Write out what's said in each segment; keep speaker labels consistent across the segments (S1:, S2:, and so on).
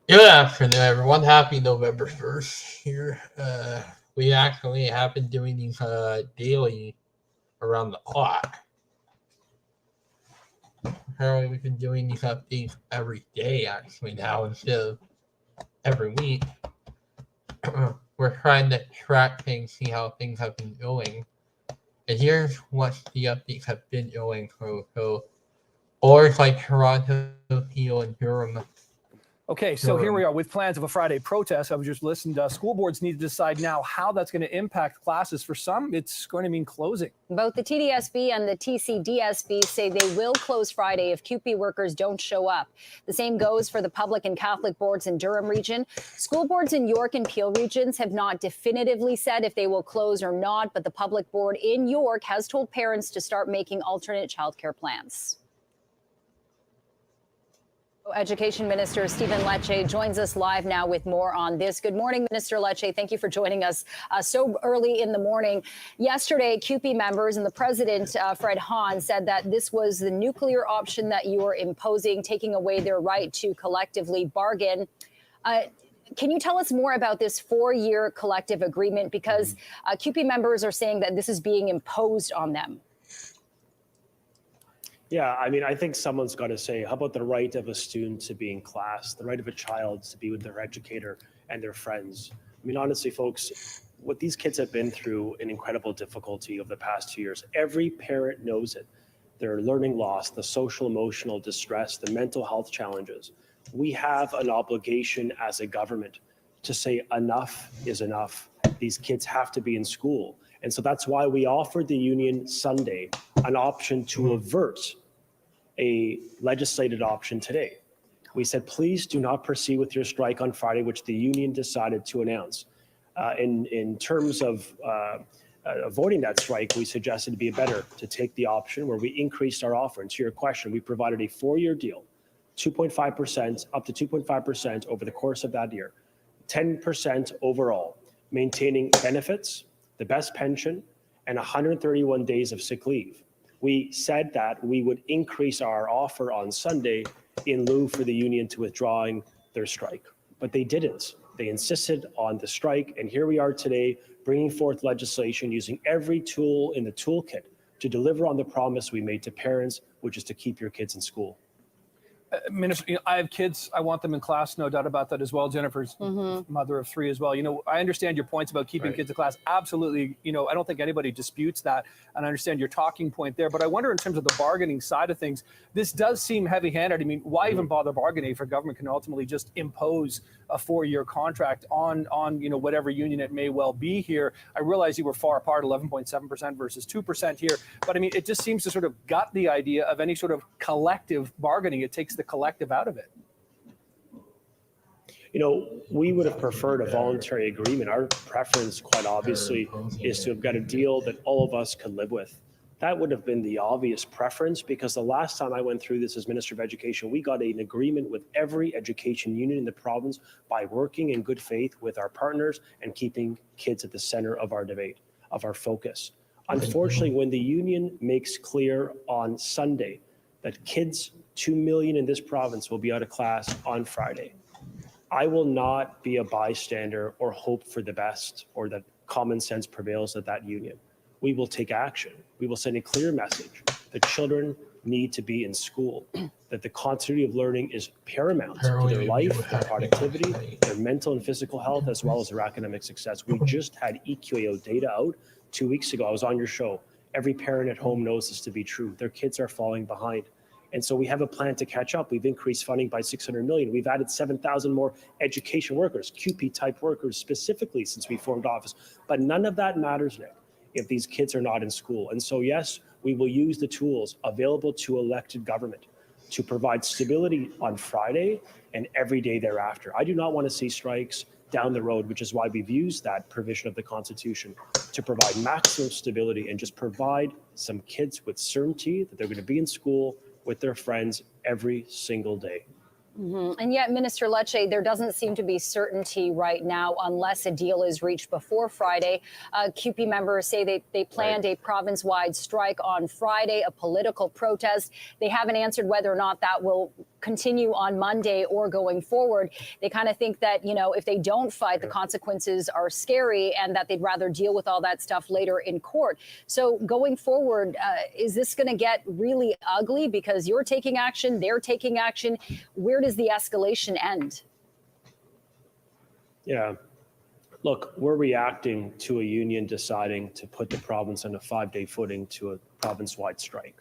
S1: Good afternoon, everyone. Happy November 1st here. We actually have been doing these daily around the clock. Apparently, we've been doing these updates every day, actually, now instead of every week. We're trying to track things, see how things have been going. And here's what the updates have been going through. So, or like Toronto, Peel, and
S2: Okay, so here we are with plans of a Friday protest. I was just listening to school boards need to decide now how that's going to impact classes. For some, it's going to mean closing.
S3: Both the TDSB and the TCDSB say they will close Friday if CUPE workers don't show up. The same goes for the public and Catholic boards in Durham region. School boards in York and Peel regions have not definitively said if they will close or not, but the public board in York has told parents to start making alternate childcare plans. Education Minister Stephen Lecce joins us live now with more on this. Good morning, Minister Lecce. Thank you for joining us so early in the morning. Yesterday, CUPE members and the president, Fred Hahn, said that this was the nuclear option that you were imposing, taking away their right to collectively bargain. Can you tell us more about this 4-year collective agreement? Because CUPE members are saying that this is being imposed on them.
S4: Yeah, I mean, I think someone's got to say, how about the right of a student to be in class, the right of a child to be with their educator and their friends? I mean, honestly, folks, what these kids have been through in incredible difficulty over the past 2 years, every parent knows it. Their learning loss, the social emotional distress, the mental health challenges. We have an obligation as a government to say enough is enough. These kids have to be in school. And so that's why we offered the union Sunday an option to avert a legislated option today. We said, please do not proceed with your strike on Friday, which the union decided to announce. In terms of avoiding that strike, we suggested it'd be better to take the option where we increased our offer. And to your question, we provided a 4-year deal, 2.5%, up to 2.5% over the course of that year, 10% overall, maintaining benefits, the best pension, and 131 days of sick leave. We said that we would increase our offer on Sunday in lieu for the union to withdrawing their strike, but they didn't. They insisted on the strike, and here we are today bringing forth legislation using every tool in the toolkit to deliver on the promise we made to parents, which is to keep your kids in school.
S2: Minister, I have kids. I want them in class, no doubt about that as well. Jennifer's mother of 3 as well. I understand your points about keeping kids in class. Absolutely. I don't think anybody disputes that. And I understand your talking point there. But I wonder in terms of the bargaining side of things, this does seem heavy-handed. I mean, why even bother bargaining if a government can ultimately just impose a 4-year contract on whatever union it may well be here? I realize you were far apart, 11.7% versus 2% here. But I mean, it just seems to sort of gut the idea of any sort of collective bargaining. It takes the collective out of it.
S4: We would have preferred a voluntary agreement. Our preference, quite obviously, is to have got a deal that all of us could live with. That would have been the obvious preference, because the last time I went through this as Minister of Education, we got an agreement with every education union in the province by working in good faith with our partners and keeping kids at the center of our debate, of our focus. Unfortunately, when the union makes clear on Sunday that kids, 2 million in this province, will be out of class on Friday, I will not be a bystander or hope for the best or that common sense prevails at that union. We will take action. We will send a clear message that children need to be in school, that the continuity of learning is paramount to their life, their productivity, their mental and physical health, as well as their academic success. We just had EQAO data out 2 weeks ago. I was on your show. Every parent at home knows this to be true. Their kids are falling behind. And so we have a plan to catch up. We've increased funding by 600 million. We've added 7,000 more education workers, CUPE type workers specifically since we formed office. But none of that matters, Nick, if these kids are not in school. And so, yes, we will use the tools available to elected government to provide stability on Friday and every day thereafter. I do not want to see strikes down the road, which is why we've used that provision of the Constitution to provide maximum stability and just provide some kids with certainty that they're going to be in school with their friends every single day.
S3: And yet, Minister Lecce, there doesn't seem to be certainty right now unless a deal is reached before Friday. CUPE members say they planned a province-wide strike on Friday, a political protest. They haven't answered whether or not that will continue on Monday or going forward. They kind of think that, you know, if they don't fight, the consequences are scary and that they'd rather deal with all that stuff later in court. So going forward, is this going to get really ugly because you're taking action, they're taking action? Where does the escalation end?
S4: Yeah. Look, we're reacting to a union deciding to put the province on a 5-day footing to a province-wide strike.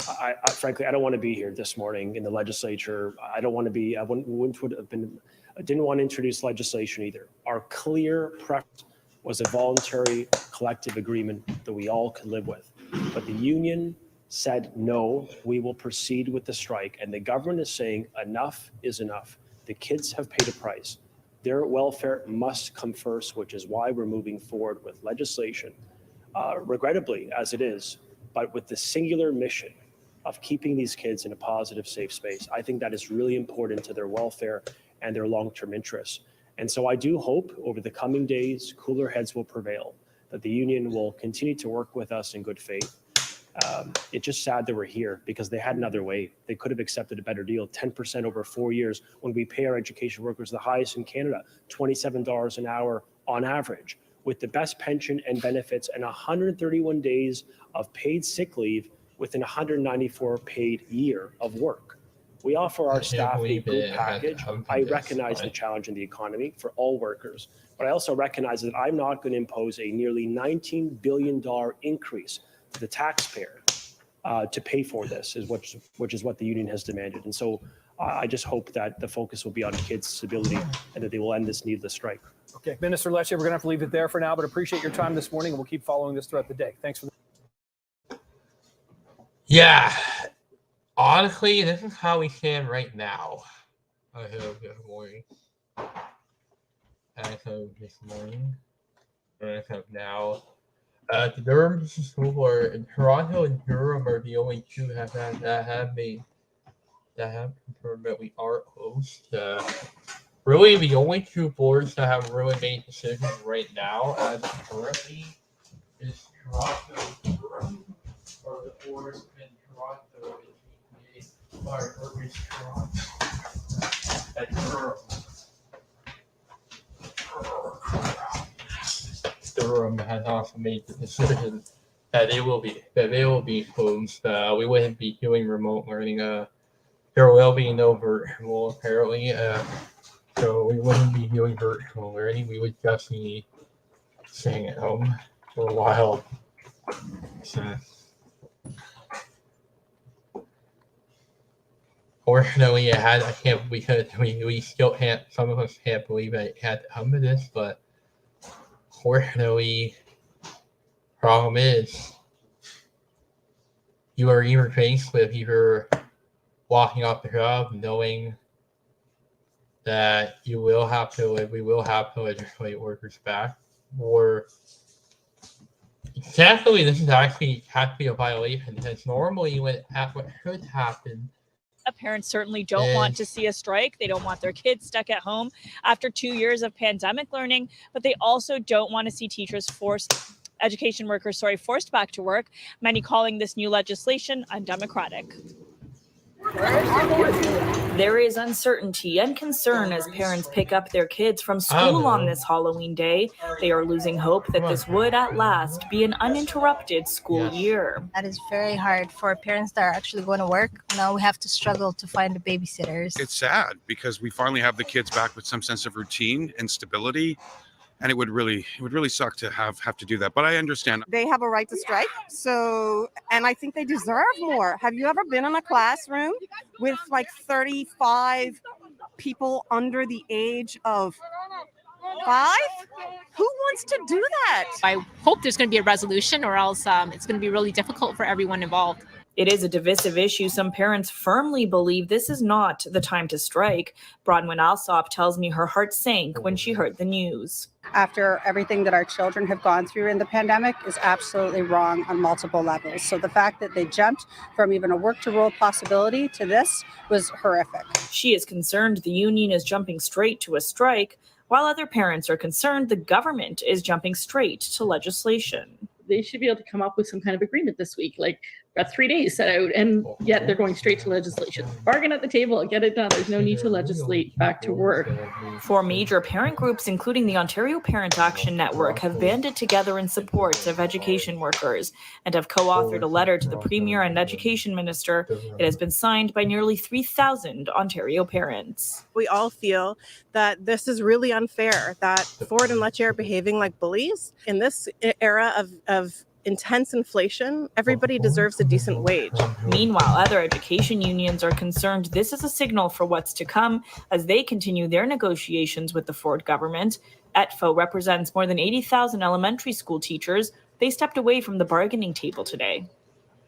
S4: I frankly, I don't want to be here this morning in the legislature. I don't want to be, I didn't want to introduce legislation either. Our clear preference was a voluntary collective agreement that we all could live with. But the union said, no, we will proceed with the strike. And the government is saying enough is enough. The kids have paid a price. Their welfare must come first, which is why we're moving forward with legislation, regrettably as it is, but with the singular mission of keeping these kids in a positive, safe space. I think that is really important to their welfare and their long-term interests. And so I do hope over the coming days, cooler heads will prevail, that the union will continue to work with us in good faith. It's just sad that we're here because they had another way. They could have accepted a better deal, 10% over 4 years when we pay our education workers the highest in Canada, $27 an hour on average, with the best pension and benefits and 131 days of paid sick leave within 194 paid year of work. We offer our staff a good package. I recognize the challenge in the economy for all workers, but I also recognize that I'm not going to impose a nearly $19 billion increase to the taxpayer to pay for this, which is what the union has demanded. And so I just hope that the focus will be on kids' stability and that they will end this needless strike.
S2: Okay, Minister Lecce, we're going to have to leave it there for now, but appreciate your time this morning, and we'll keep following this throughout the day. Thanks for
S1: Yeah. Honestly, this is how we stand right now. As of this morning. As of this morning. As of now. The Durham School Board in Toronto and Durham are the only two that have confirmed that we are closed. Really, the only two boards that have really made decisions right now, as currently, is Toronto and Durham, or the boards in Toronto and GTA, or is Toronto and Durham. Durham has also made the decision that they will be closed. We wouldn't be doing remote learning. There will be no virtual apparently. So we wouldn't be doing virtual learning. We would just be staying at home for a while. So, fortunately, we still can't. Some of us can't believe that it had to come to this, but fortunately, problem is you are either faced with either walking off the job knowing that we will have to legislate workers back, or exactly this is actually has to be a violation because normally what should happen.
S5: Parents certainly don't want to see a strike. They don't want their kids stuck at home after 2 years of pandemic learning, but they also don't want to see teachers forced back to work, many calling this new legislation undemocratic.
S6: There is uncertainty and concern as parents pick up their kids from school on this Halloween day. They are losing hope that this would at last be an uninterrupted school year.
S7: That is very hard for parents that are actually going to work. Now we have to struggle to find the babysitters.
S8: It's sad because we finally have the kids back with some sense of routine and stability. And it would really suck to have to do that. But I understand.
S9: They have a right to strike. So, and I think they deserve more. Have you ever been in a classroom with like 35 people under the age of 5? Who wants to do that?
S10: I hope there's going to be a resolution or else it's going to be really difficult for everyone involved.
S6: It is a divisive issue. Some parents firmly believe this is not the time to strike. Bronwyn Alsop tells me her heart sank when she heard the news.
S10: After everything that our children have gone through in the pandemic is absolutely wrong on multiple levels. So the fact that they jumped from even a work to rule possibility to this was horrific.
S6: She is concerned the union is jumping straight to a strike, while other parents are concerned the government is jumping straight to legislation.
S11: They should be able to come up with some kind of agreement this week, like got 3 days set out, and yet they're going straight to legislation. Bargain at the table, get it done. There's no need to legislate, back to work.
S6: 4 major parent groups, including the Ontario Parent Action Network, have banded together in support of education workers and have co-authored a letter to the Premier and Education Minister. It has been signed by nearly 3,000 Ontario parents.
S12: We all feel that this is really unfair, that Ford and Lecce are behaving like bullies. In this era of intense inflation, everybody deserves a decent wage.
S6: Meanwhile, other education unions are concerned this is a signal for what's to come as they continue their negotiations with the Ford government. ETFO represents more than 80,000 elementary school teachers. They stepped away from the bargaining table today.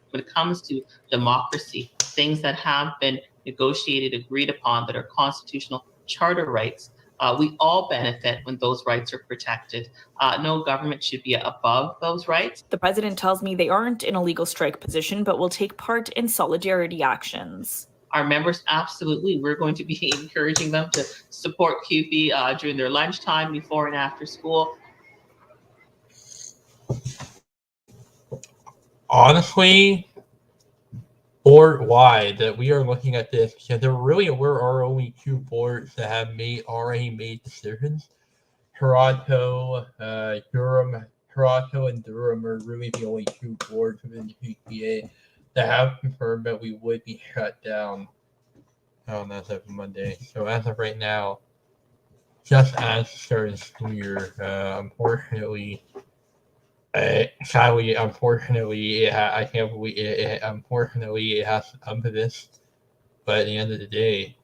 S13: When it comes to democracy, things that have been negotiated, agreed upon, that are constitutional charter rights, we all benefit when those rights are protected. No government should be above those rights.
S6: The president tells me they aren't in a legal strike position, but will take part in solidarity actions.
S13: Our members, absolutely, we're going to be encouraging them to support CUPE during their lunchtime, before and after school.
S1: Honestly, board-wide, that we are looking at this, because there really were only 2 boards that have already made decisions. Toronto, Durham and Durham are really the only 2 boards within the PPA that have confirmed that we would be shut down as of Monday. So as of right now, just as starting school year, unfortunately, sadly, unfortunately, I can't believe it. Unfortunately, it has to come to this. But at the end of the day,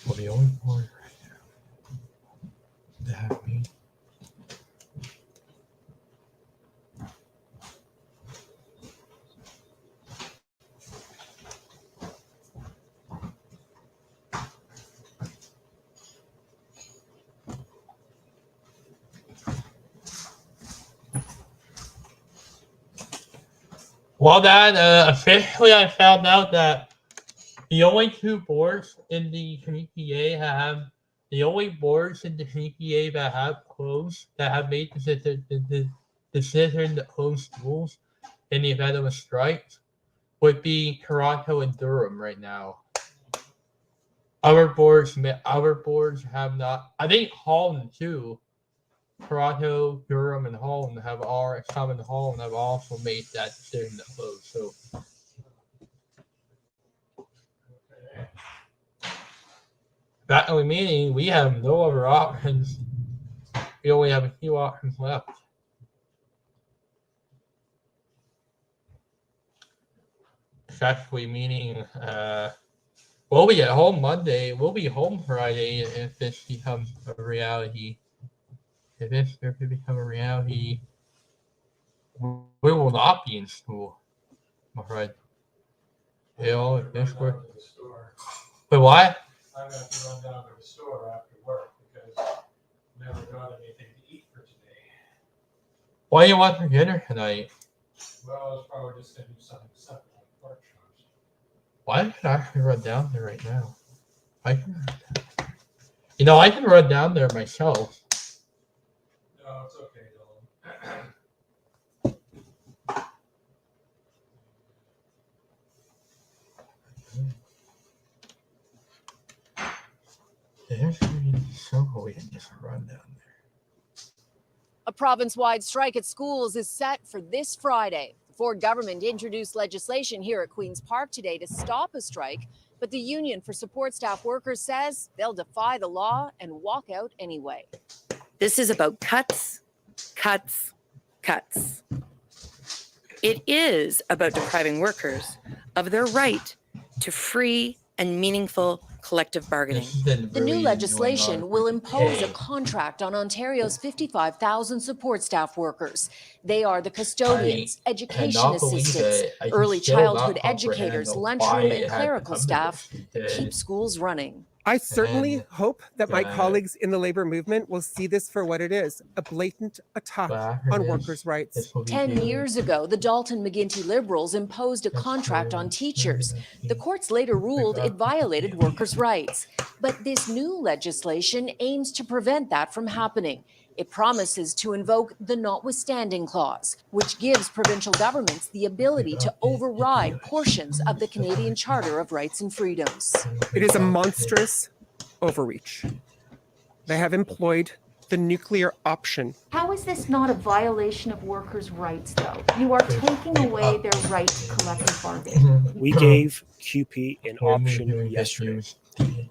S1: well, the only board right now that have me. Well, then, officially I found out that the only 2 boards in the CPA that have closed, that have made the decision to close schools in the event of a strike, would be Toronto and Durham right now. Other boards have not. I think Holland too. Toronto, Durham, and Holland have also made that decision to close. So, that meaning we have no other options. We only have a few options left. Actually, meaning, we'll be at home Monday. We'll be home Friday if this becomes a reality. If it become a reality, we will not be in school. I'm afraid. If this were. Wait, what?
S14: I'm going to have to run down to the store after work because I never got anything to eat for today.
S1: What do you want for dinner tonight?
S14: Well, I was probably just going to do something simple like pork chops.
S1: Well, I can actually run down there right now. I can run down there myself.
S14: No, it's okay,
S1: We can just run down there.
S15: A province-wide strike at schools is set for this Friday. The Ford government introduced legislation here at Queen's Park today to stop a strike, but the Union for Support Staff Workers says they'll defy the law and walk out anyway.
S16: This is about cuts, cuts, cuts. It is about depriving workers of their right to free and meaningful collective bargaining.
S15: The new legislation will impose a contract on Ontario's 55,000 support staff workers. They are the custodians, education assistants, early childhood educators, lunchroom and clerical staff that keep schools running.
S17: I certainly hope that my colleagues in the labor movement will see this for what it is, a blatant attack on workers' rights.
S15: 10 years ago, the Dalton McGuinty Liberals imposed a contract on teachers. The courts later ruled it violated workers' rights. But this new legislation aims to prevent that from happening. It promises to invoke the notwithstanding clause, which gives provincial governments the ability to override portions of the Canadian Charter of Rights and Freedoms.
S17: It is a monstrous overreach. They have employed the nuclear option.
S18: How is this not a violation of workers' rights, though? You are taking away their right to collective bargaining.
S4: We gave CUPE an option yesterday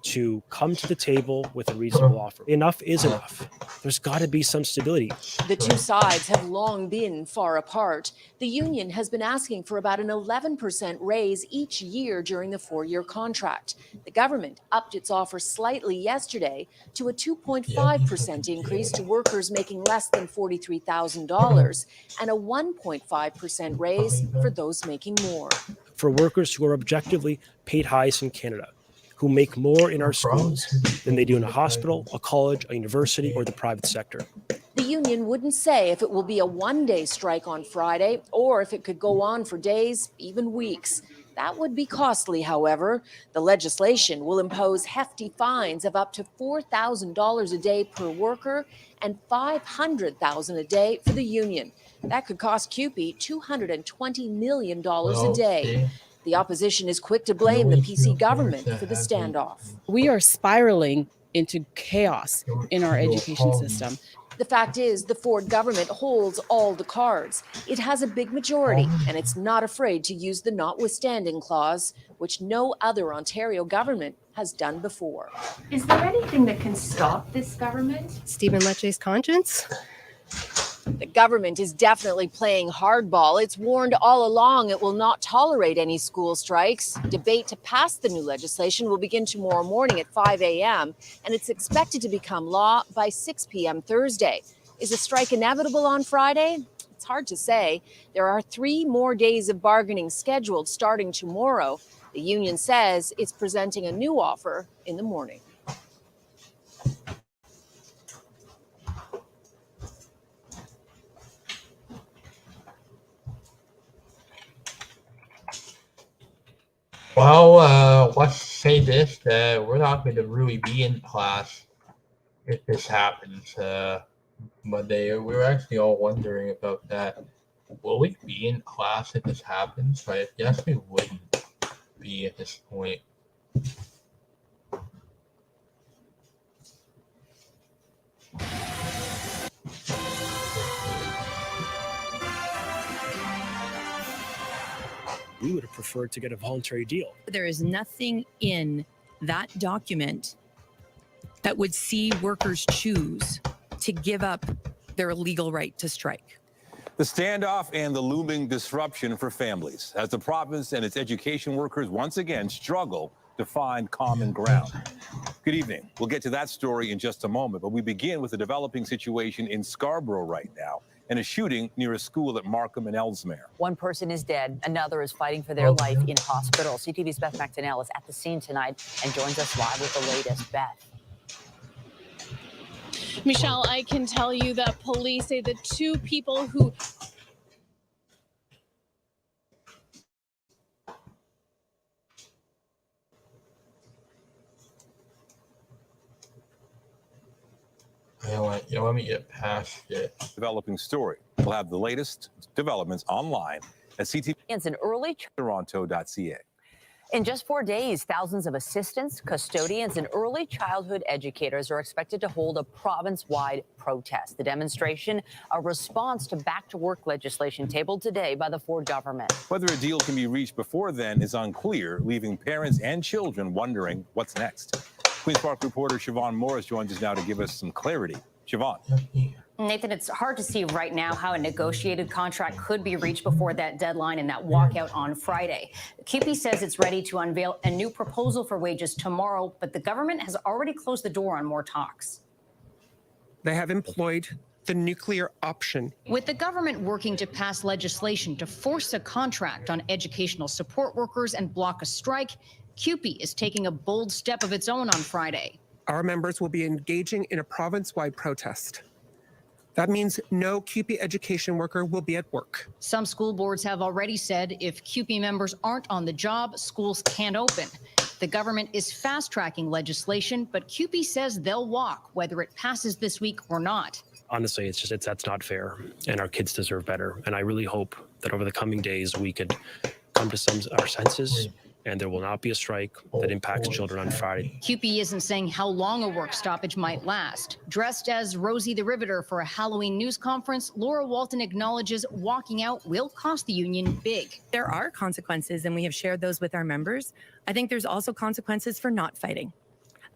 S4: to come to the table with a reasonable offer. Enough is enough. There's got to be some stability.
S15: The two sides have long been far apart. The union has been asking for about an 11% raise each year during the 4-year contract. The government upped its offer slightly yesterday to a 2.5% increase to workers making less than $43,000 and a 1.5% raise for those making more.
S4: For workers who are objectively paid highest in Canada, who make more in our schools than they do in a hospital, a college, a university, or the private sector.
S15: The union wouldn't say if it will be a one-day strike on Friday or if it could go on for days, even weeks. That would be costly, however. The legislation will impose hefty fines of up to $4,000 a day per worker and $500,000 a day for the union. That could cost CUPE $220 million a day. The opposition is quick to blame the PC government for the standoff.
S19: We are spiraling into chaos in our education system.
S15: The fact is, the Ford government holds all the cards. It has a big majority, and it's not afraid to use the notwithstanding clause, which no other Ontario government has done before.
S18: Is there anything that can stop this government?
S7: Stephen Lecce's conscience?
S15: The government is definitely playing hardball. It's warned all along it will not tolerate any school strikes. Debate to pass the new legislation will begin tomorrow morning at 5 a.m., and it's expected to become law by 6 p.m. Thursday. Is a strike inevitable on Friday? It's hard to say. There are 3 more days of bargaining scheduled starting tomorrow. The union says it's presenting a new offer in the morning.
S1: Well, let's say this, that we're not going to really be in class if this happens Monday. We were actually all wondering about that. Will we be in class if this happens? But I guess we wouldn't be at this point.
S4: We would have preferred to get a voluntary deal.
S20: There is nothing in that document that would see workers choose to give up their legal right to strike.
S21: The standoff and the looming disruption for families as the province and its education workers once again struggle to find common ground. Good evening. We'll get to that story in just a moment, but we begin with a developing situation in Scarborough right now and a shooting near a school at Markham and Ellesmere.
S22: One person is dead. Another is fighting for their life in hospital. CTV's Beth McDonnell is at the scene tonight and joins us live with the latest. Beth.
S23: Michelle, I can tell you that police say the 2 people who
S1: Let me get past it.
S21: Developing story. We'll have the latest developments online at Toronto.ca.
S22: In just 4 days, thousands of assistants, custodians, and early childhood educators are expected to hold a province-wide protest. The demonstration, a response to back-to-work legislation tabled today by the Ford government.
S21: Whether a deal can be reached before then is unclear, leaving parents and children wondering what's next. Queen's Park reporter Siobhan Morris joins us now to give us some clarity. Siobhan.
S2: Nathan, it's hard to see right now how a negotiated contract could be reached before that deadline and that walkout on Friday. CUPE says it's ready to unveil a new proposal for wages tomorrow, but the government has already closed the door on more talks.
S17: They have employed the nuclear option.
S2: With the government working to pass legislation to force a contract on educational support workers and block a strike, CUPE is taking a bold step of its own on Friday.
S17: Our members will be engaging in a province-wide protest. That means no CUPE education worker will be at work.
S2: Some school boards have already said if CUPE members aren't on the job, schools can't open. The government is fast-tracking legislation, but CUPE says they'll walk whether it passes this week or not.
S4: Honestly, that's not fair, and our kids deserve better. And I really hope that over the coming days we could come to our senses, and there will not be a strike that impacts children on Friday.
S2: CUPE isn't saying how long a work stoppage might last. Dressed as Rosie the Riveter for a Halloween news conference, Laura Walton acknowledges walking out will cost the union big.
S20: There are consequences, and we have shared those with our members. I think there's also consequences for not fighting.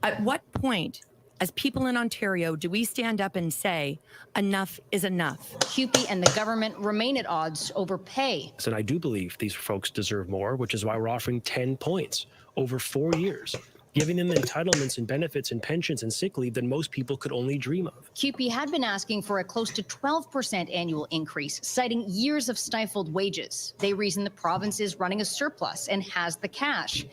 S20: At what point, as people in Ontario, do we stand up and say, enough is enough?
S2: CUPE and the government remain at odds over pay.
S4: And I do believe these folks deserve more, which is why we're offering 10 points over 4 years, giving them entitlements and benefits and pensions and sick leave that most people could only dream of.
S2: CUPE had been asking for a close to 12% annual increase, citing years of stifled wages. They reason the province is running a surplus and has the cash.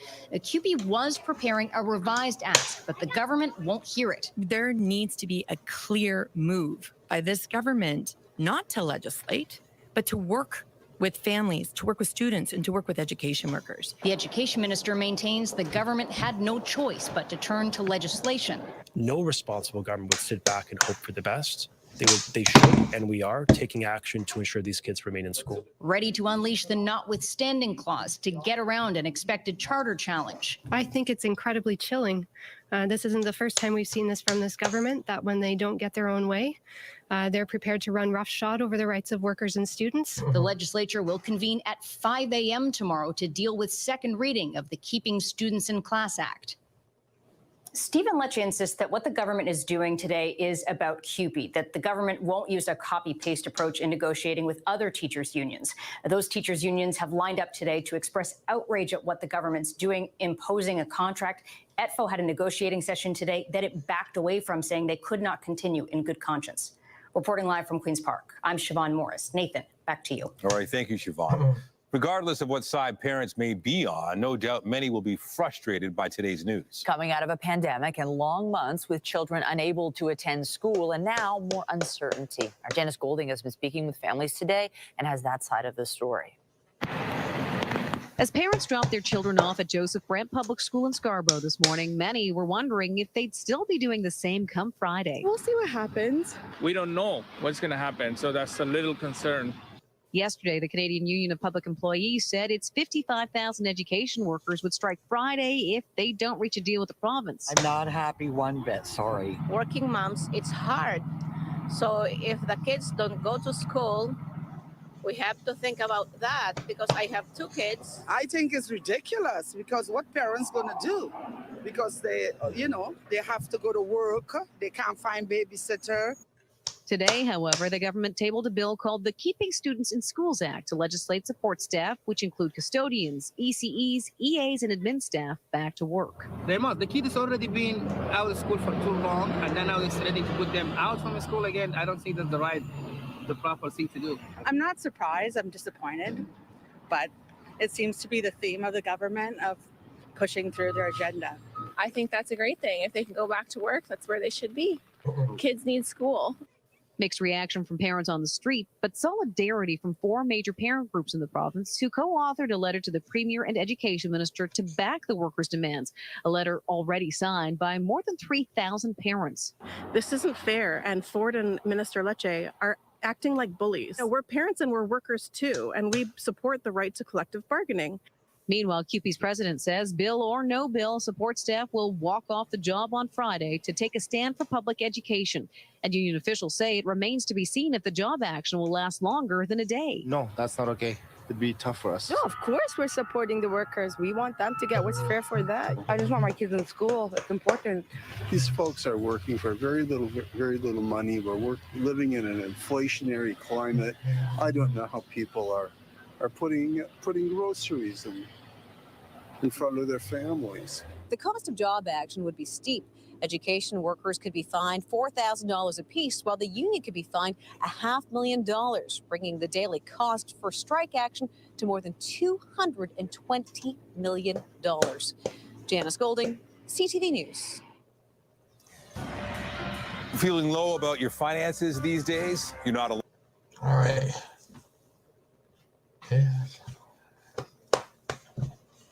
S2: CUPE was preparing a revised ask, but the government won't hear it.
S20: There needs to be a clear move by this government not to legislate, but to work with families, to work with students, and to work with education workers.
S2: The education minister maintains the government had no choice but to turn to legislation.
S4: No responsible government would sit back and hope for the best. They should, and we are, taking action to ensure these kids remain in school.
S2: Ready to unleash the notwithstanding clause to get around an expected charter challenge.
S3: I think it's incredibly chilling. This isn't the first time we've seen this from this government, that when they don't get their own way, they're prepared to run roughshod over the rights of workers and students.
S2: The legislature will convene at 5 a.m. tomorrow to deal with second reading of the Keeping Students in Class Act. Stephen Lecce insists that what the government is doing today is about CUPE, that the government won't use a copy-paste approach in negotiating with other teachers' unions. Those teachers' unions have lined up today to express outrage at what the government's doing, imposing a contract. ETFO had a negotiating session today that it backed away from, saying they could not continue in good conscience. Reporting live from Queen's Park, I'm Siobhan Morris. Nathan, back to you.
S21: All right, thank you, Siobhan. Regardless of what side parents may be on, no doubt many will be frustrated by today's news.
S22: Coming out of a pandemic and long months with children unable to attend school, and now more uncertainty. Our Janice Golding has been speaking with families today and has that side of the story.
S5: As parents dropped their children off at Joseph Brant Public School in Scarborough this morning, many were wondering if they'd still be doing the same come Friday.
S24: We'll see what happens. We don't know what's going to happen, so that's a little concern.
S5: Yesterday, the Canadian Union of Public Employees said its 55,000 education workers would strike Friday if they don't reach a deal with the province.
S25: I'm not happy one bit, sorry.
S26: Working moms, it's hard. So if the kids don't go to school, we have to think about that, because I have 2 kids.
S27: I think it's ridiculous, because what parents going to do? Because they have to go to work. They can't find babysitter.
S5: Today, however, the government tabled a bill called the Keeping Students in Schools Act to legislate support staff, which include custodians, ECEs, EAs, and admin staff, back to work.
S24: The kid has already been out of school for too long, and then now it's ready to put them out from school again. I don't think that's the proper thing to do.
S10: I'm not surprised. I'm disappointed. But it seems to be the theme of the government of pushing through their agenda.
S23: I think that's a great thing. If they can go back to work, that's where they should be. Kids need school.
S5: Mixed reaction from parents on the street, but solidarity from 4 major parent groups in the province who co-authored a letter to the Premier and Education Minister to back the workers' demands, a letter already signed by more than 3,000 parents.
S12: This isn't fair, and Ford and Minister Lecce are acting like bullies. We're parents and we're workers too, and we support the right to collective bargaining.
S5: Meanwhile, CUPE's president says bill or no bill, support staff will walk off the job on Friday to take a stand for public education. And union officials say it remains to be seen if the job action will last longer than a day.
S28: No, that's not okay.
S6: it'd be tough for us.
S8: No, of course we're supporting the workers. We want them to get what's fair for that. I just want my kids in school. It's important.
S6: These folks are working for very little money. We're living in an inflationary climate. I don't know how people are putting groceries in front of their families.
S15: The cost of job action would be steep. Education workers could be fined $4,000 apiece, while the union could be fined $500,000, bringing the daily cost for strike action to more than $220 million. Janice Golding, CTV News.
S21: Feeling low about your finances these days? You're not alone.
S1: All right. Okay.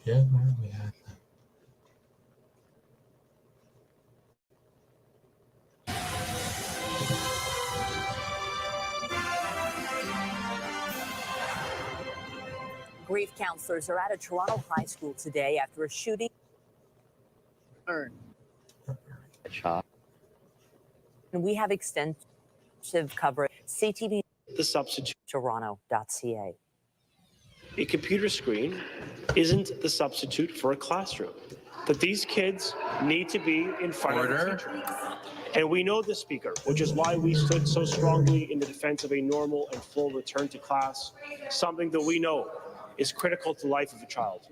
S1: Yeah, where are we at?
S22: Grief counselors are at a Toronto high school today after a shooting. And we have extensive coverage. CTV.
S4: The substitute.
S22: Toronto.ca.
S4: A computer screen isn't the substitute for a classroom. That these kids need to be in front of the teacher. And we know the speaker, which is why we stood so strongly in the defense of a normal and full return to class, something that we know is critical to the life of a child.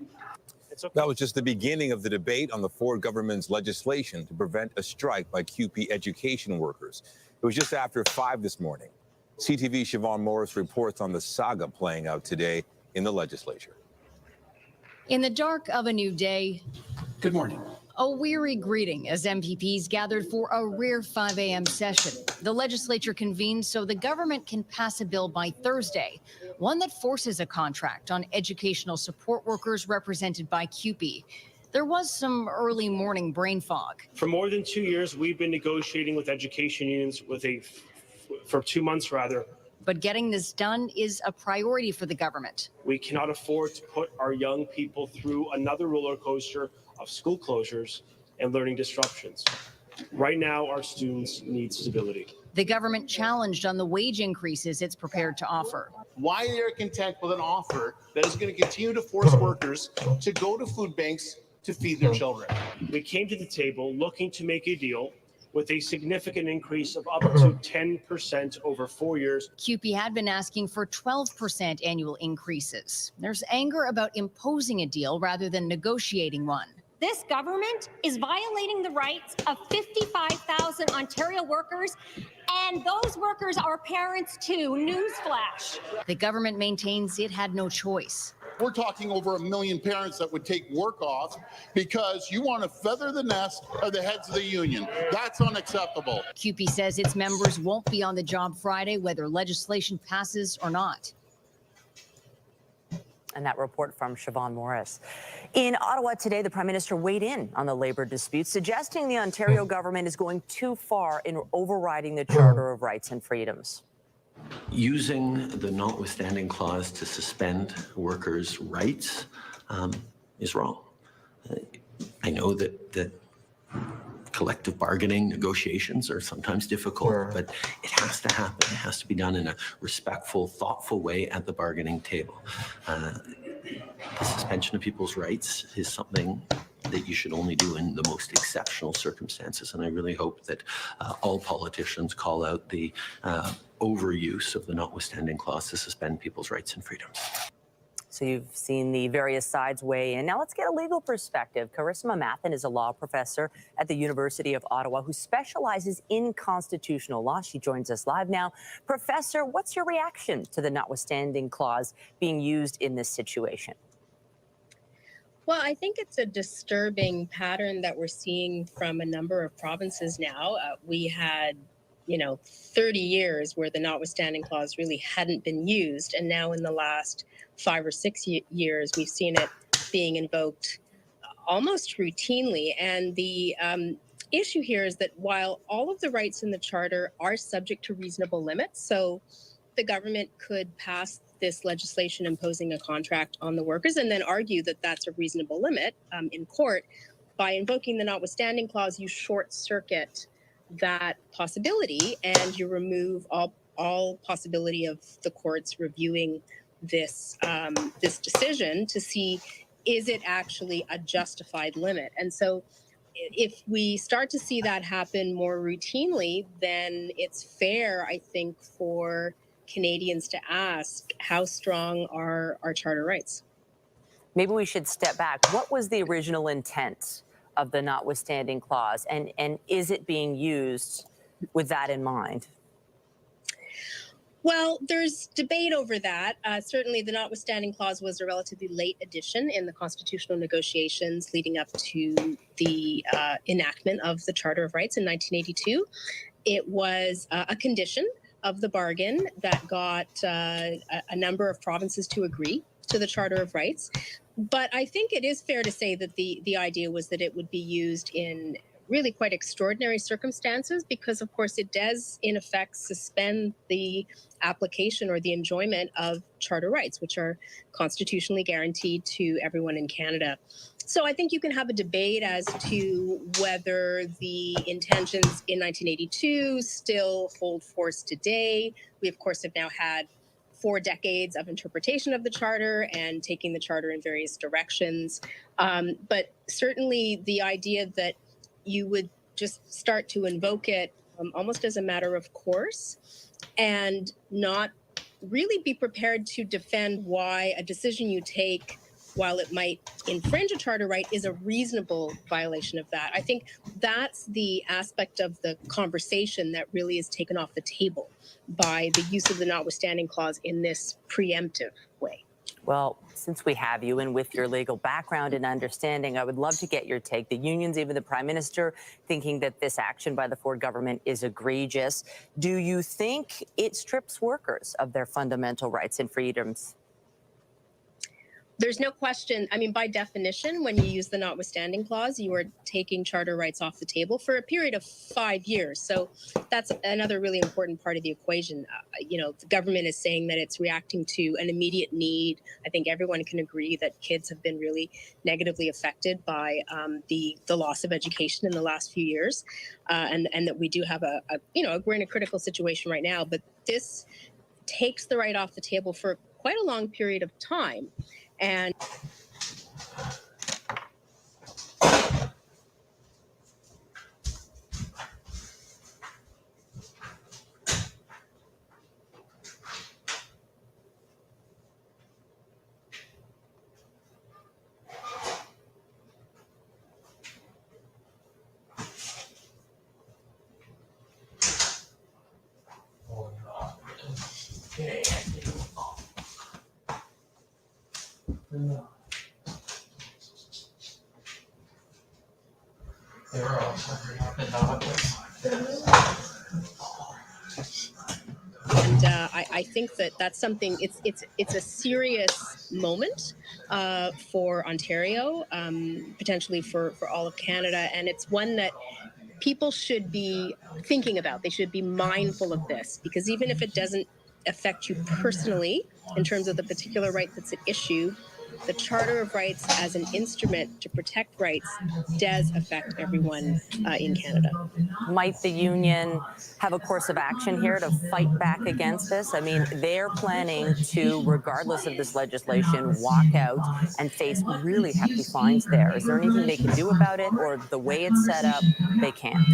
S21: That was just the beginning of the debate on the Ford government's legislation to prevent a strike by CUPE education workers. It was just after 5 this morning. CTV's Siobhan Morris reports on the saga playing out today in the legislature.
S2: In the dark of a new day,
S9: good morning.
S2: A weary greeting as MPPs gathered for a rare 5 a.m. session. The legislature convened so the government can pass a bill by Thursday, one that forces a contract on educational support workers represented by CUPE. There was some early morning brain fog.
S4: For more than 2 years, we've been negotiating with education unions for 2 months rather.
S2: But getting this done is a priority for the government.
S4: We cannot afford to put our young people through another roller coaster of school closures and learning disruptions. Right now, our students need stability.
S2: The government challenged on the wage increases it's prepared to offer.
S9: Why they're content with an offer that is going to continue to force workers to go to food banks to feed their children.
S4: We came to the table looking to make a deal with a significant increase of up to 10% over 4 years.
S2: CUPE had been asking for 12% annual increases. There's anger about imposing a deal rather than negotiating one.
S11: This government is violating the rights of 55,000 Ontario workers, and those workers are parents too. Newsflash.
S2: The government maintains it had no choice.
S9: We're talking over 1 million parents that would take work off because you want to feather the nest of the heads of the union. That's unacceptable.
S2: CUPE says its members won't be on the job Friday, whether legislation passes or not.
S22: And that report from Siobhan Morris. In Ottawa today, the Prime Minister weighed in on the labor dispute, suggesting the Ontario government is going too far in overriding the Charter of Rights and Freedoms.
S13: Using the notwithstanding clause to suspend workers' rights is wrong. I know that collective bargaining negotiations are sometimes difficult, but it has to happen. It has to be done in a respectful, thoughtful way at the bargaining table. The suspension of people's rights is something that you should only do in the most exceptional circumstances. And I really hope that all politicians call out the overuse of the notwithstanding clause to suspend people's rights and freedoms.
S22: So you've seen the various sides weigh in. Now let's get a legal perspective. Carissima Mathen is a law professor at the University of Ottawa who specializes in constitutional law. She joins us live now. Professor, what's your reaction to the notwithstanding clause being used in this situation?
S14: Well, I think it's a disturbing pattern that we're seeing from a number of provinces now. We had 30 years where the notwithstanding clause really hadn't been used. And now in the last 5 or 6 years, we've seen it being invoked almost routinely. And the issue here is that while all of the rights in the Charter are subject to reasonable limits, so the government could pass this legislation imposing a contract on the workers and then argue that that's a reasonable limit in court, by invoking the notwithstanding clause, you short circuit that possibility and you remove all possibility of the courts reviewing this this decision to see, is it actually a justified limit? And so if we start to see that happen more routinely, then it's fair, I think, for Canadians to ask, how strong are our charter rights?
S22: Maybe we should step back. What was the original intent of the notwithstanding clause, and is it being used with that in mind?
S14: Well, there's debate over that. Certainly, the notwithstanding clause was a relatively late addition in the constitutional negotiations leading up to the enactment of the Charter of Rights in 1982. It was a condition of the bargain that got a number of provinces to agree to the Charter of Rights. But I think it is fair to say that the idea was that it would be used in really quite extraordinary circumstances, because of course it does in effect suspend the application or the enjoyment of charter rights, which are constitutionally guaranteed to everyone in Canada. So I think you can have a debate as to whether the intentions in 1982 still hold force today. We of course have now had 4 decades of interpretation of the Charter and taking the Charter in various directions. But certainly the idea that you would just start to invoke it almost as a matter of course and not really be prepared to defend why a decision you take, while it might infringe a charter right, is a reasonable violation of that. I think that's the aspect of the conversation that really is taken off the table by the use of the notwithstanding clause in this preemptive way.
S22: Well, since we have you and with your legal background and understanding, I would love to get your take. The unions, even the Prime Minister, thinking that this action by the Ford government is egregious. Do you think it strips workers of their fundamental rights and freedoms?
S14: There's no question. I mean, by definition, when you use the notwithstanding clause, you are taking charter rights off the table for a period of 5 years. So that's another really important part of the equation. The government is saying that it's reacting to an immediate need. I think everyone can agree that kids have been really negatively affected by the loss of education in the last few years, and that we do have we're in a critical situation right now. But this takes the right off the table for quite a long period of time. And I think that that's something. It's a serious moment for Ontario, potentially for all of Canada, and it's one that people should be thinking about. They should be mindful of this, because even if it doesn't affect you personally in terms of the particular right that's at issue, the Charter of Rights as an instrument to protect rights does affect everyone in Canada.
S22: Might the union have a course of action here to fight back against this? I mean, they're planning to, regardless of this legislation, walk out and face really hefty fines there. Is there anything they can do about it, or the way it's set up, they can't?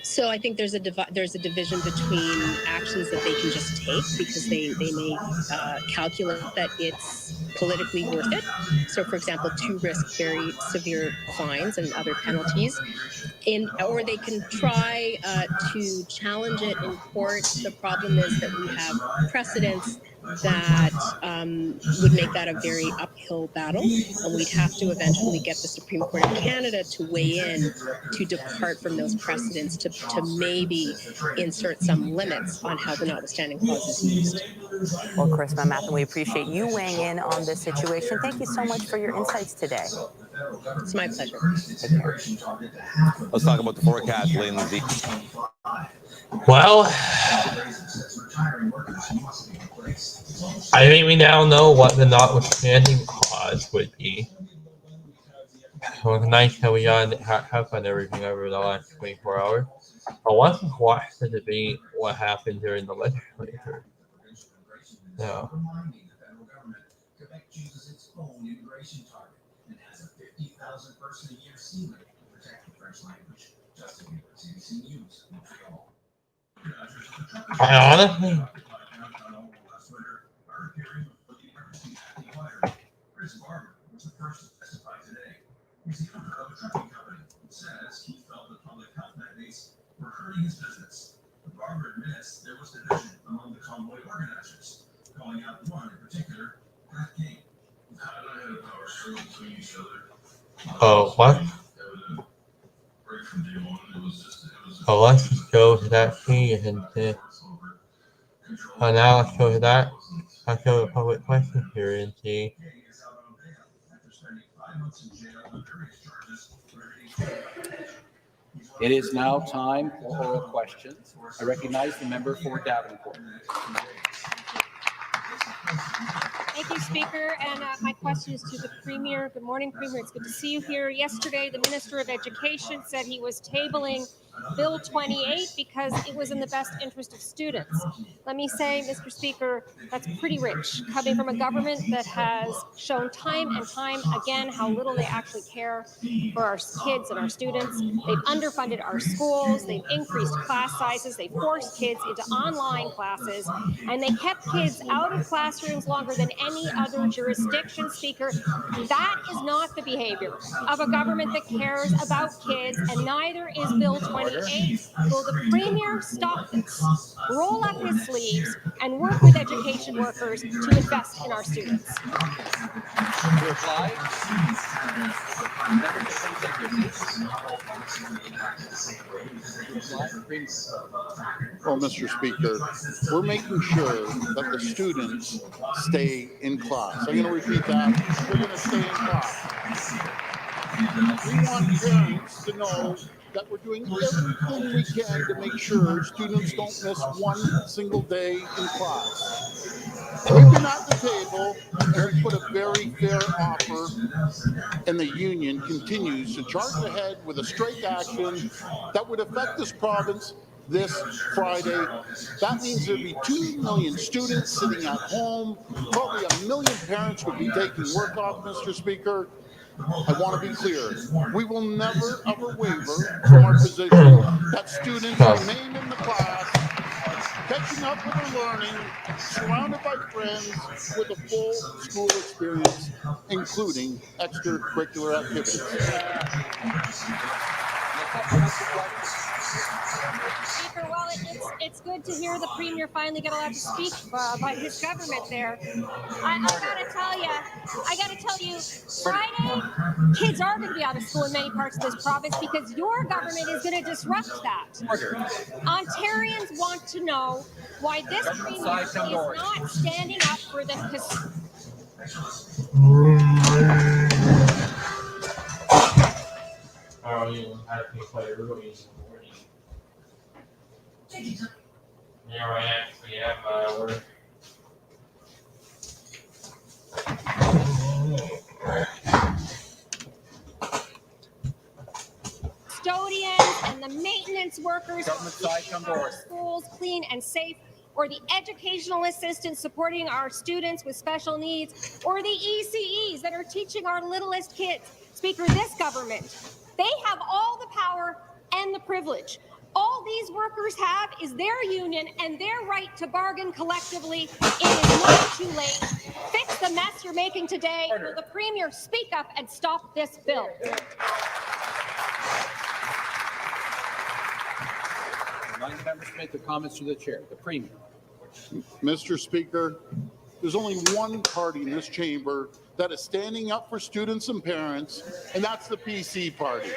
S14: So I think there's a division between actions that they can just take because they may calculate that it's politically worth it. So, for example, to risk very severe fines and other penalties, or they can try to challenge it in court. The problem is that we have precedents that would make that a very uphill battle, and we'd have to eventually get the Supreme Court of Canada to weigh in to depart from those precedents, to maybe insert some limits on how the notwithstanding clause is used.
S22: Well, Karishma Mathern, we appreciate you weighing in on this situation. Thank you so much for your insights today.
S14: It's my pleasure.
S22: Take care.
S21: Let's talk about the forecast, Lindsay.
S1: Well, I think we now know what the notwithstanding clause would be. Well, it's nice that we have done everything over the last 24 hours. I want to watch the debate, what happened during the legislature. No.
S3: Reminding the federal government, Quebec chooses its own immigration target and has a 50,000 person a year ceiling to protect the French language. Justin Bieber, CBC News, Montreal.
S1: I honestly.
S3: Chris Barber was the first to testify today. He's the owner of a trucking company who says he felt the public health mandates were hurting his business. But Barber admits there was division among the convoy organizers, calling out one in particular, Pat King. How did I have a power struggle between each other?
S1: Oh, what?
S3: Right from day one, it was just
S1: Let's go to that page and now let's go to that. Let's go to the public question period and see.
S7: It is now time for oral questions. I recognize the member for Davenport.
S11: Thank you, Speaker. And my question is to the Premier. Good morning, Premier. It's good to see you here. Yesterday, the Minister of Education said he was tabling Bill 28 because it was in the best interest of students. Let me say, Mr. Speaker, that's pretty rich, coming from a government that has shown time and time again how little they actually care for our kids and our students. They've underfunded our schools, they've increased class sizes, they forced kids into online classes, and they kept kids out of classrooms longer than any other jurisdiction, Speaker. That is not the behavior of a government that cares about kids, and neither is Bill 28. Will the Premier stop this, roll up his sleeves, and work with education workers to invest in our students?
S7: To reply,
S9: Well, Mr. Speaker, we're making sure that the students stay in class. I'm going to repeat that. We're going to stay in class. We want parents to know that we're doing everything we can to make sure students don't miss one single day in class. And we've been at the table and we put a very fair offer, and the union continues to charge ahead with a strike action that would affect this province this Friday. That means there'd be 2 million students sitting at home. Probably 1 million parents would be taking work off, Mr. Speaker. I want to be clear. We will never, ever waver from our position that students remain in the class, catching up with their learning, surrounded by friends with a full school experience, including extracurricular activities.
S11: Speaker, well, it's good to hear the Premier finally get allowed to speak by his government there. I gotta tell you, Friday, kids are going to be out of school in many parts of this province because your government is going to disrupt that. Ontarians want to know why this Premier is not standing up for the
S1: Yeah, I actually have my work.
S11: custodians and the maintenance workers keeping our schools clean and safe, or the educational assistants supporting our students with special needs, or the ECEs that are teaching our littlest kids. Speaker, this government, they have all the power and the privilege. All these workers have is their union and their right to bargain collectively. It is not too late. Fix the mess you're making today. Will the Premier speak up and stop this bill?
S7: Remind the members to make their comments to the chair. The Premier.
S9: Mr. Speaker, there's only one party in this chamber that is standing up for students and parents, and that's the PC party.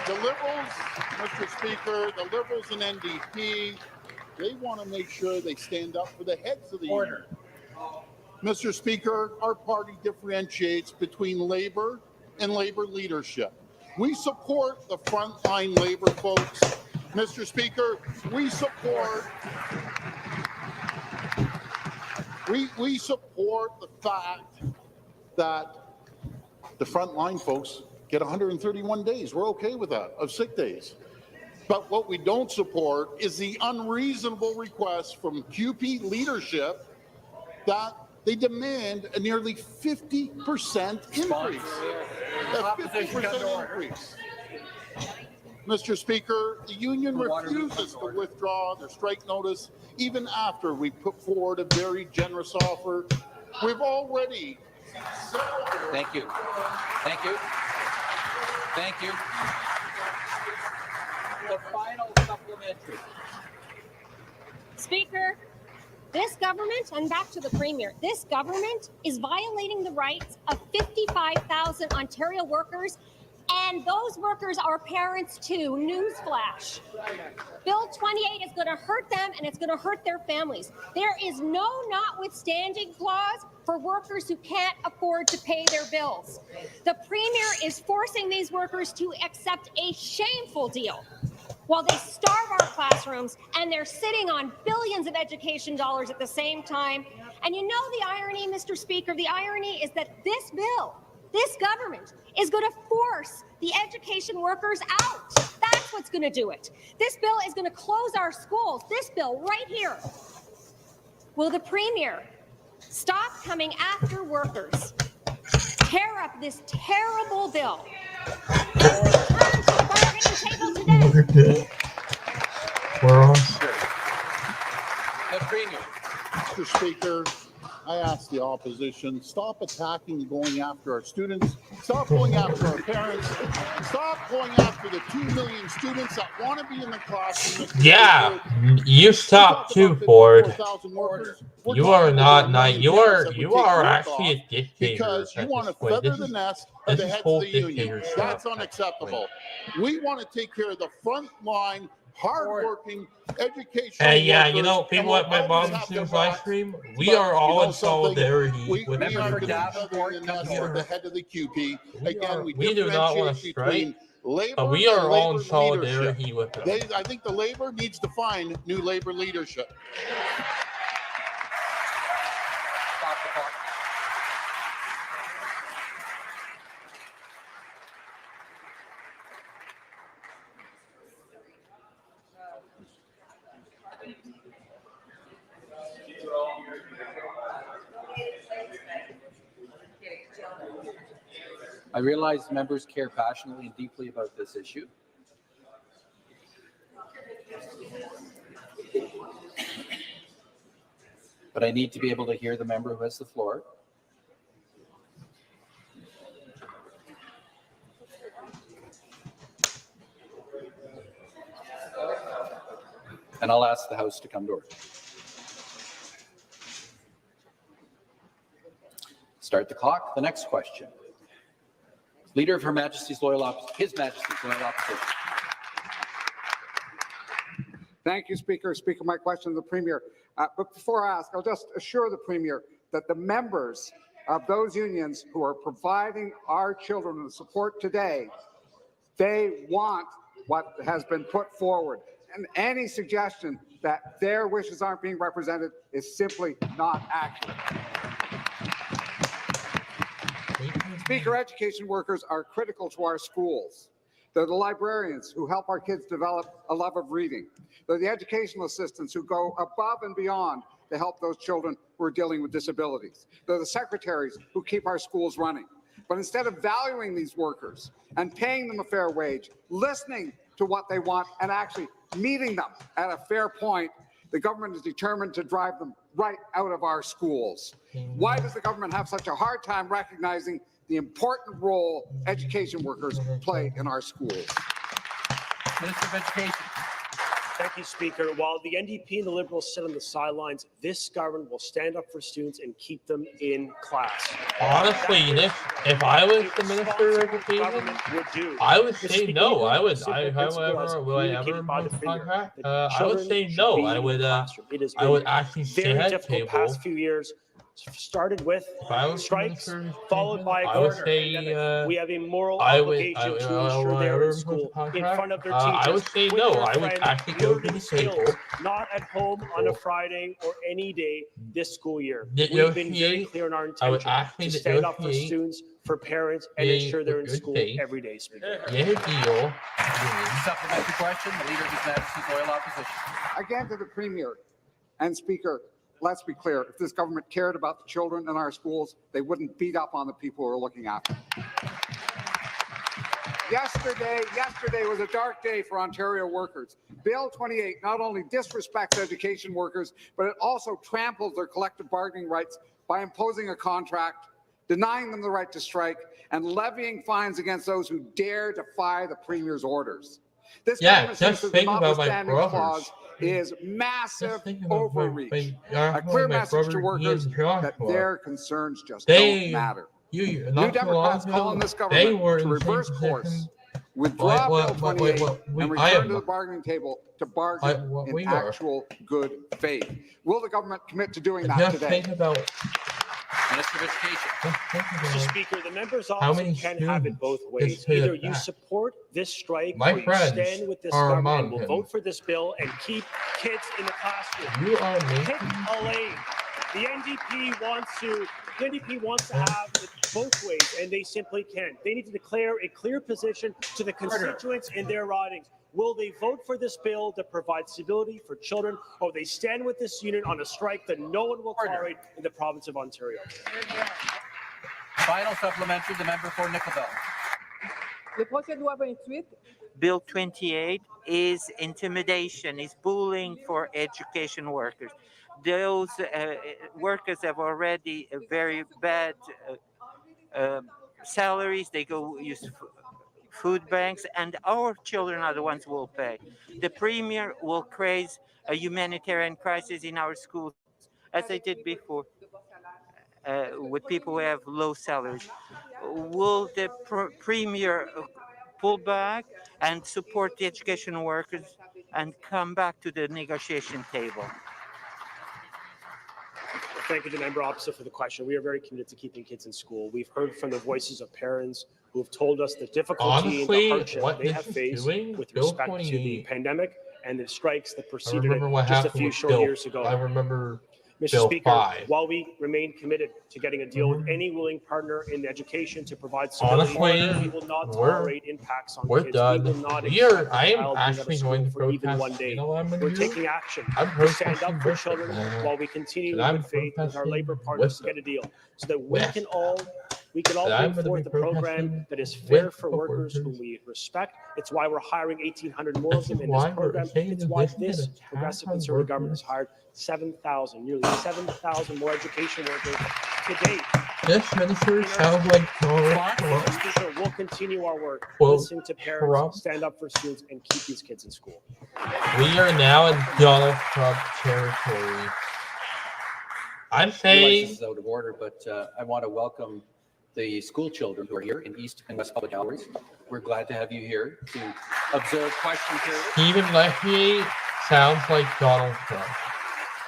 S9: The Liberals, Mr. Speaker, the Liberals and NDP, they want to make sure they stand up for the heads of the union. Mr. Speaker, our party differentiates between labor and labor leadership. We support the frontline labor folks. Mr. Speaker, we support the fact that the frontline folks get 131 days. We're okay with that, of sick days. But what we don't support is the unreasonable request from CUPE leadership that they demand a nearly 50% increase. A 50% increase. Mr. Speaker, the union refuses to withdraw their strike notice even after we put forward a very generous offer. We've already...
S7: Thank you. Thank you. Thank you. The final supplementary.
S11: Speaker, this government, and back to the Premier, this government is violating the rights of 55,000 Ontario workers, and those workers are parents too. Newsflash. Bill 28 is going to hurt them, and it's going to hurt their families. There is no notwithstanding clause for workers who can't afford to pay their bills. The Premier is forcing these workers to accept a shameful deal while they starve our classrooms, and they're sitting on billions of education dollars at the same time. And you know the irony, Mr. Speaker, the irony is that this bill, this government, is going to force the education workers out. That's what's going to do it. This bill is going to close our schools. This bill right here. Will the Premier stop coming after workers, tear up this terrible bill, and return to the bargaining table today?
S1: We're on.
S7: The Premier.
S9: Mr. Speaker, I ask the opposition, stop attacking and going after our students, stop going after our parents, stop going after the 2 million students that want to be in the classroom.
S1: Yeah, you stop too, Ford. You are not nice. You are actually a dictator.
S9: Because you want to feather the nest of the heads of the union. That's unacceptable. We want to take care of the front line, hardworking education.
S1: Hey, yeah, you know, people at my mom's news live stream, we are all in solidarity with
S9: the head of the QP. Again,
S1: we do not want to strike, but we are all in solidarity with them.
S9: I think the labor needs to find new labor leadership.
S7: I realize members care passionately and deeply about this issue. But I need to be able to hear the member who has the floor. And I'll ask the House to come to order. Start the clock. The next question. Leader of Her Majesty's Loyal Opposition, His Majesty's Loyal Opposition.
S16: Thank you, Speaker. Speaker, my question to the Premier. But before I ask, I'll just assure the Premier that the members of those unions who are providing our children the support today, they want what has been put forward. And any suggestion that their wishes aren't being represented is simply not accurate. Speaker, education workers are critical to our schools. They're the librarians who help our kids develop a love of reading. They're the educational assistants who go above and beyond to help those children who are dealing with disabilities. They're the secretaries who keep our schools running. But instead of valuing these workers and paying them a fair wage, listening to what they want and actually meeting them at a fair point, the government is determined to drive them right out of our schools. Why does the government have such a hard time recognizing the important role education workers play in our schools?
S7: Minister of Education.
S4: Thank you, Speaker. While the NDP and the Liberals sit on the sidelines, this government will stand up for students and keep them in class.
S1: Honestly, if I was the Minister of Education, I would say no. I would ever impose contract? I would say no. I would actually stay at the table.
S4: Past few years. started with
S1: If I was
S4: strikes,
S1: Minister
S4: followed by a
S1: I would
S4: governor
S1: say,
S4: pandemic. We have a moral
S1: I
S4: obligation to ensure they are in school, in front of their teachers,
S1: I would say
S4: with
S1: no.
S4: their
S1: I would
S4: friends,
S1: actually go to
S4: learning
S1: the
S4: skills,
S1: table.
S4: not at home on a Friday or any day this school year. We've been very
S1: Negotiate.
S4: clear in our
S1: I would
S4: intention
S1: actually
S4: to stand up for
S1: negotiate
S4: students, for parents, and
S1: a
S4: ensure they're in
S1: good
S4: school
S1: faith.
S4: every day, Speaker.
S1: Get a deal.
S7: Supplementary question, the Leader of His Majesty's Loyal Opposition.
S16: Again to the Premier and Speaker, let's be clear, if this government cared about the children in our schools, they wouldn't beat up on the people who are looking after them. Yesterday was a dark day for Ontario workers. Bill 28 not only disrespects education workers, but it also tramples their collective bargaining rights by imposing a contract, denying them the right to strike, and levying fines against those who dare defy the Premier's orders. This government
S1: just
S16: says
S1: think
S16: the
S1: about my
S16: notwithstanding
S1: brothers.
S16: clause is massive
S1: Think about
S16: overreach. A clear message to workers that their concerns just
S1: They-
S16: don't matter.
S1: New
S16: New Democrats call on this government to reverse course, withdraw Bill 28, and return to the bargaining table to bargain in actual good faith. Will the government commit to doing that
S1: Just
S16: today?
S1: think about.
S7: Minister of Education.
S4: Mr. Speaker, the member's
S1: How many
S4: office can have it both ways.
S1: students
S4: Either
S1: just
S4: you
S1: that?
S4: support this strike
S1: My
S4: or you
S1: friends
S4: stand with this
S1: are
S4: government and
S1: among
S4: will
S1: them.
S4: vote for this bill and keep kids in the classroom.
S1: You are
S4: Pick
S1: making.
S4: a lane. The NDP wants to have it both ways, and they simply can't. They need to declare a clear position to the constituents in their ridings. Will they vote for this bill that provides stability for children, or they stand with this union on a strike that no one will tolerate in the province of Ontario?
S7: Final supplementary, the member for Nickel Belt.
S17: Bill 28 is intimidation, is bullying for education workers. Those workers have already very bad salaries. They go use food banks, and our children are the ones who will pay. The Premier will create a humanitarian crisis in our schools, as they did before, with people who have low salaries. Will the Premier pull back and support the education workers and come back to the negotiation table?
S4: Thank you to the member opposite for the question. We are very committed to keeping kids in school. We've heard from the voices of parents who have told us the difficulty and
S1: Honestly,
S4: the hardship
S1: what
S4: they
S1: this
S4: have
S1: is
S4: faced
S1: doing,
S4: with
S1: Bill
S4: respect to the
S1: 28.
S4: pandemic and the strikes that
S1: I
S4: preceded
S1: remember what
S4: it just a
S1: happened
S4: few
S1: with
S4: short
S1: Bill.
S4: years ago.
S1: I remember
S4: Mr.
S1: Bill
S4: Speaker,
S1: 5.
S4: while we remain committed to getting a deal with any willing partner in education to provide stability,
S1: Honestly,
S4: we will not
S1: we're-
S4: tolerate impacts on
S1: we're
S4: kids.
S1: done.
S4: We will not
S1: We are-
S4: accept a
S1: I am
S4: child being out of
S1: actually
S4: school
S1: going to
S4: for even
S1: protest.
S4: one day.
S1: You know what I'm gonna
S4: We're
S1: do?
S4: taking action
S1: I'm
S4: to stand
S1: protesting
S4: up for
S1: with
S4: children
S1: them.
S4: while we continue
S1: And I'm
S4: in good faith with our
S1: protesting
S4: labor partners to
S1: with
S4: get a deal so that we
S1: With
S4: can all
S1: And I'm
S4: bring
S1: gonna
S4: forth
S1: be
S4: a program
S1: protesting
S4: that is fair
S1: with
S4: for
S1: the
S4: workers whom
S1: workers.
S4: we respect. It's why we're hiring 1,800 more of
S1: This
S4: them
S1: is
S4: in
S1: why
S4: this
S1: we're
S4: program.
S1: saying
S4: It's
S1: that
S4: why
S1: this is
S4: this
S1: gonna tax
S4: progressive
S1: on
S4: conservative government has
S1: workers.
S4: hired 7,000, nearly 7,000 more education workers to date.
S1: This minister sounds like Donald Trump.
S4: Mr. Speaker, we'll continue our work,
S1: Quote,
S4: listen to parents,
S1: Trump.
S4: stand up for students, and keep these kids in school.
S1: We are now in Donald Trump territory. I'm
S7: Realize
S1: saying
S7: this is out of order, but I want to welcome the school children who are here in East and West Public Galleries. We're glad to have you here to observe question period.
S1: Stephen Lefebvre sounds like Donald Trump.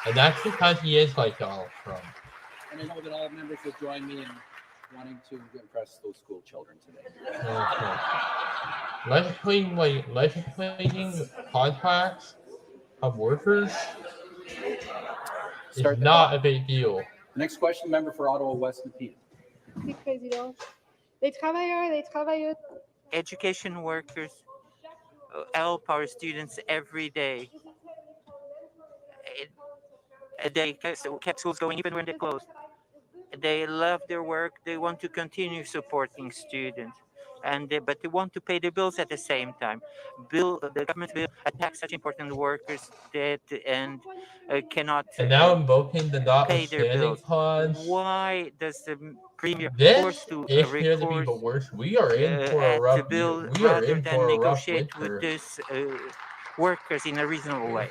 S1: And that's because he is like Donald Trump.
S7: And I know that all members will join me in wanting to impress those school children today.
S1: Legislating contracts of workers
S7: Start
S1: is
S7: the
S1: not
S7: clock.
S1: a big deal.
S7: Next question, member for Ottawa West Nepean.
S23: Monsieur le Président. Les travailleurs et les travailleuses.
S17: Education workers help our students every day. They kept schools going even when they closed. They love their work. They want to continue supporting students, but they want to pay the bills at the same time. The government's bill attacks such important workers that cannot
S1: And now invoking the
S17: pay their
S1: notwithstanding
S17: bills.
S1: clause.
S17: Why does the Premier
S1: This
S17: force to
S1: is here to be the
S17: recourse
S1: worst. We are in for a
S17: at the
S1: rough
S17: bill
S1: year. We are
S17: rather
S1: in
S17: than
S1: for a rough
S17: negotiate
S1: winter.
S17: with these workers in a reasonable way?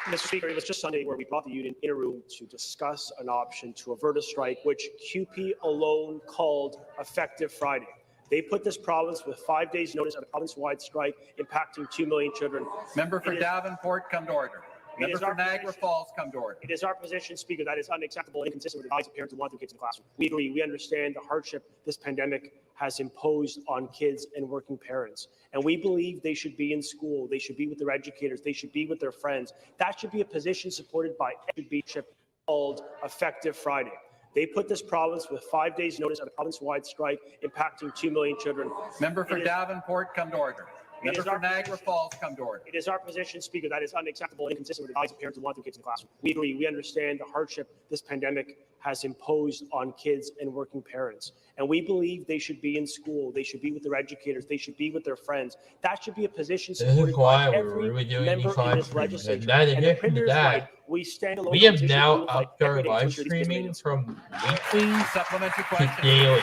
S4: Mr. Speaker, it was just Sunday where we brought the union in a room to discuss an option to avert a strike, which QP alone called Effective Friday. They put this province with 5 days notice of a province-wide strike impacting 2 million children.
S7: Member for Davenport, come to order. Member for Niagara Falls, come to order.
S4: It is our position, Speaker, that is unacceptable and inconsistent with the values of parents who want their kids in the classroom. We agree. We understand the hardship this pandemic has imposed on kids and working parents. And we believe they should be in school. They should be with their educators. They should be with their friends. That should be a position supported by every leadership called Effective Friday. They put this province with 5 days notice on a province-wide strike impacting 2 million children.
S7: Member for Davenport, come to order. Member for Niagara Falls, come to order.
S4: It is our position, Speaker, that is unacceptable and inconsistent with the values of parents who want their kids in the classroom. We agree. We understand the hardship this pandemic has imposed on kids and working parents. And we believe they should be in school. They should be with their educators. They should be with their friends. That should be a position supported by every member in this legislature. And the Premier's right. We stand alone.
S1: We have now upped our live streaming from weekly
S7: supplementary
S1: to
S7: question.
S1: daily.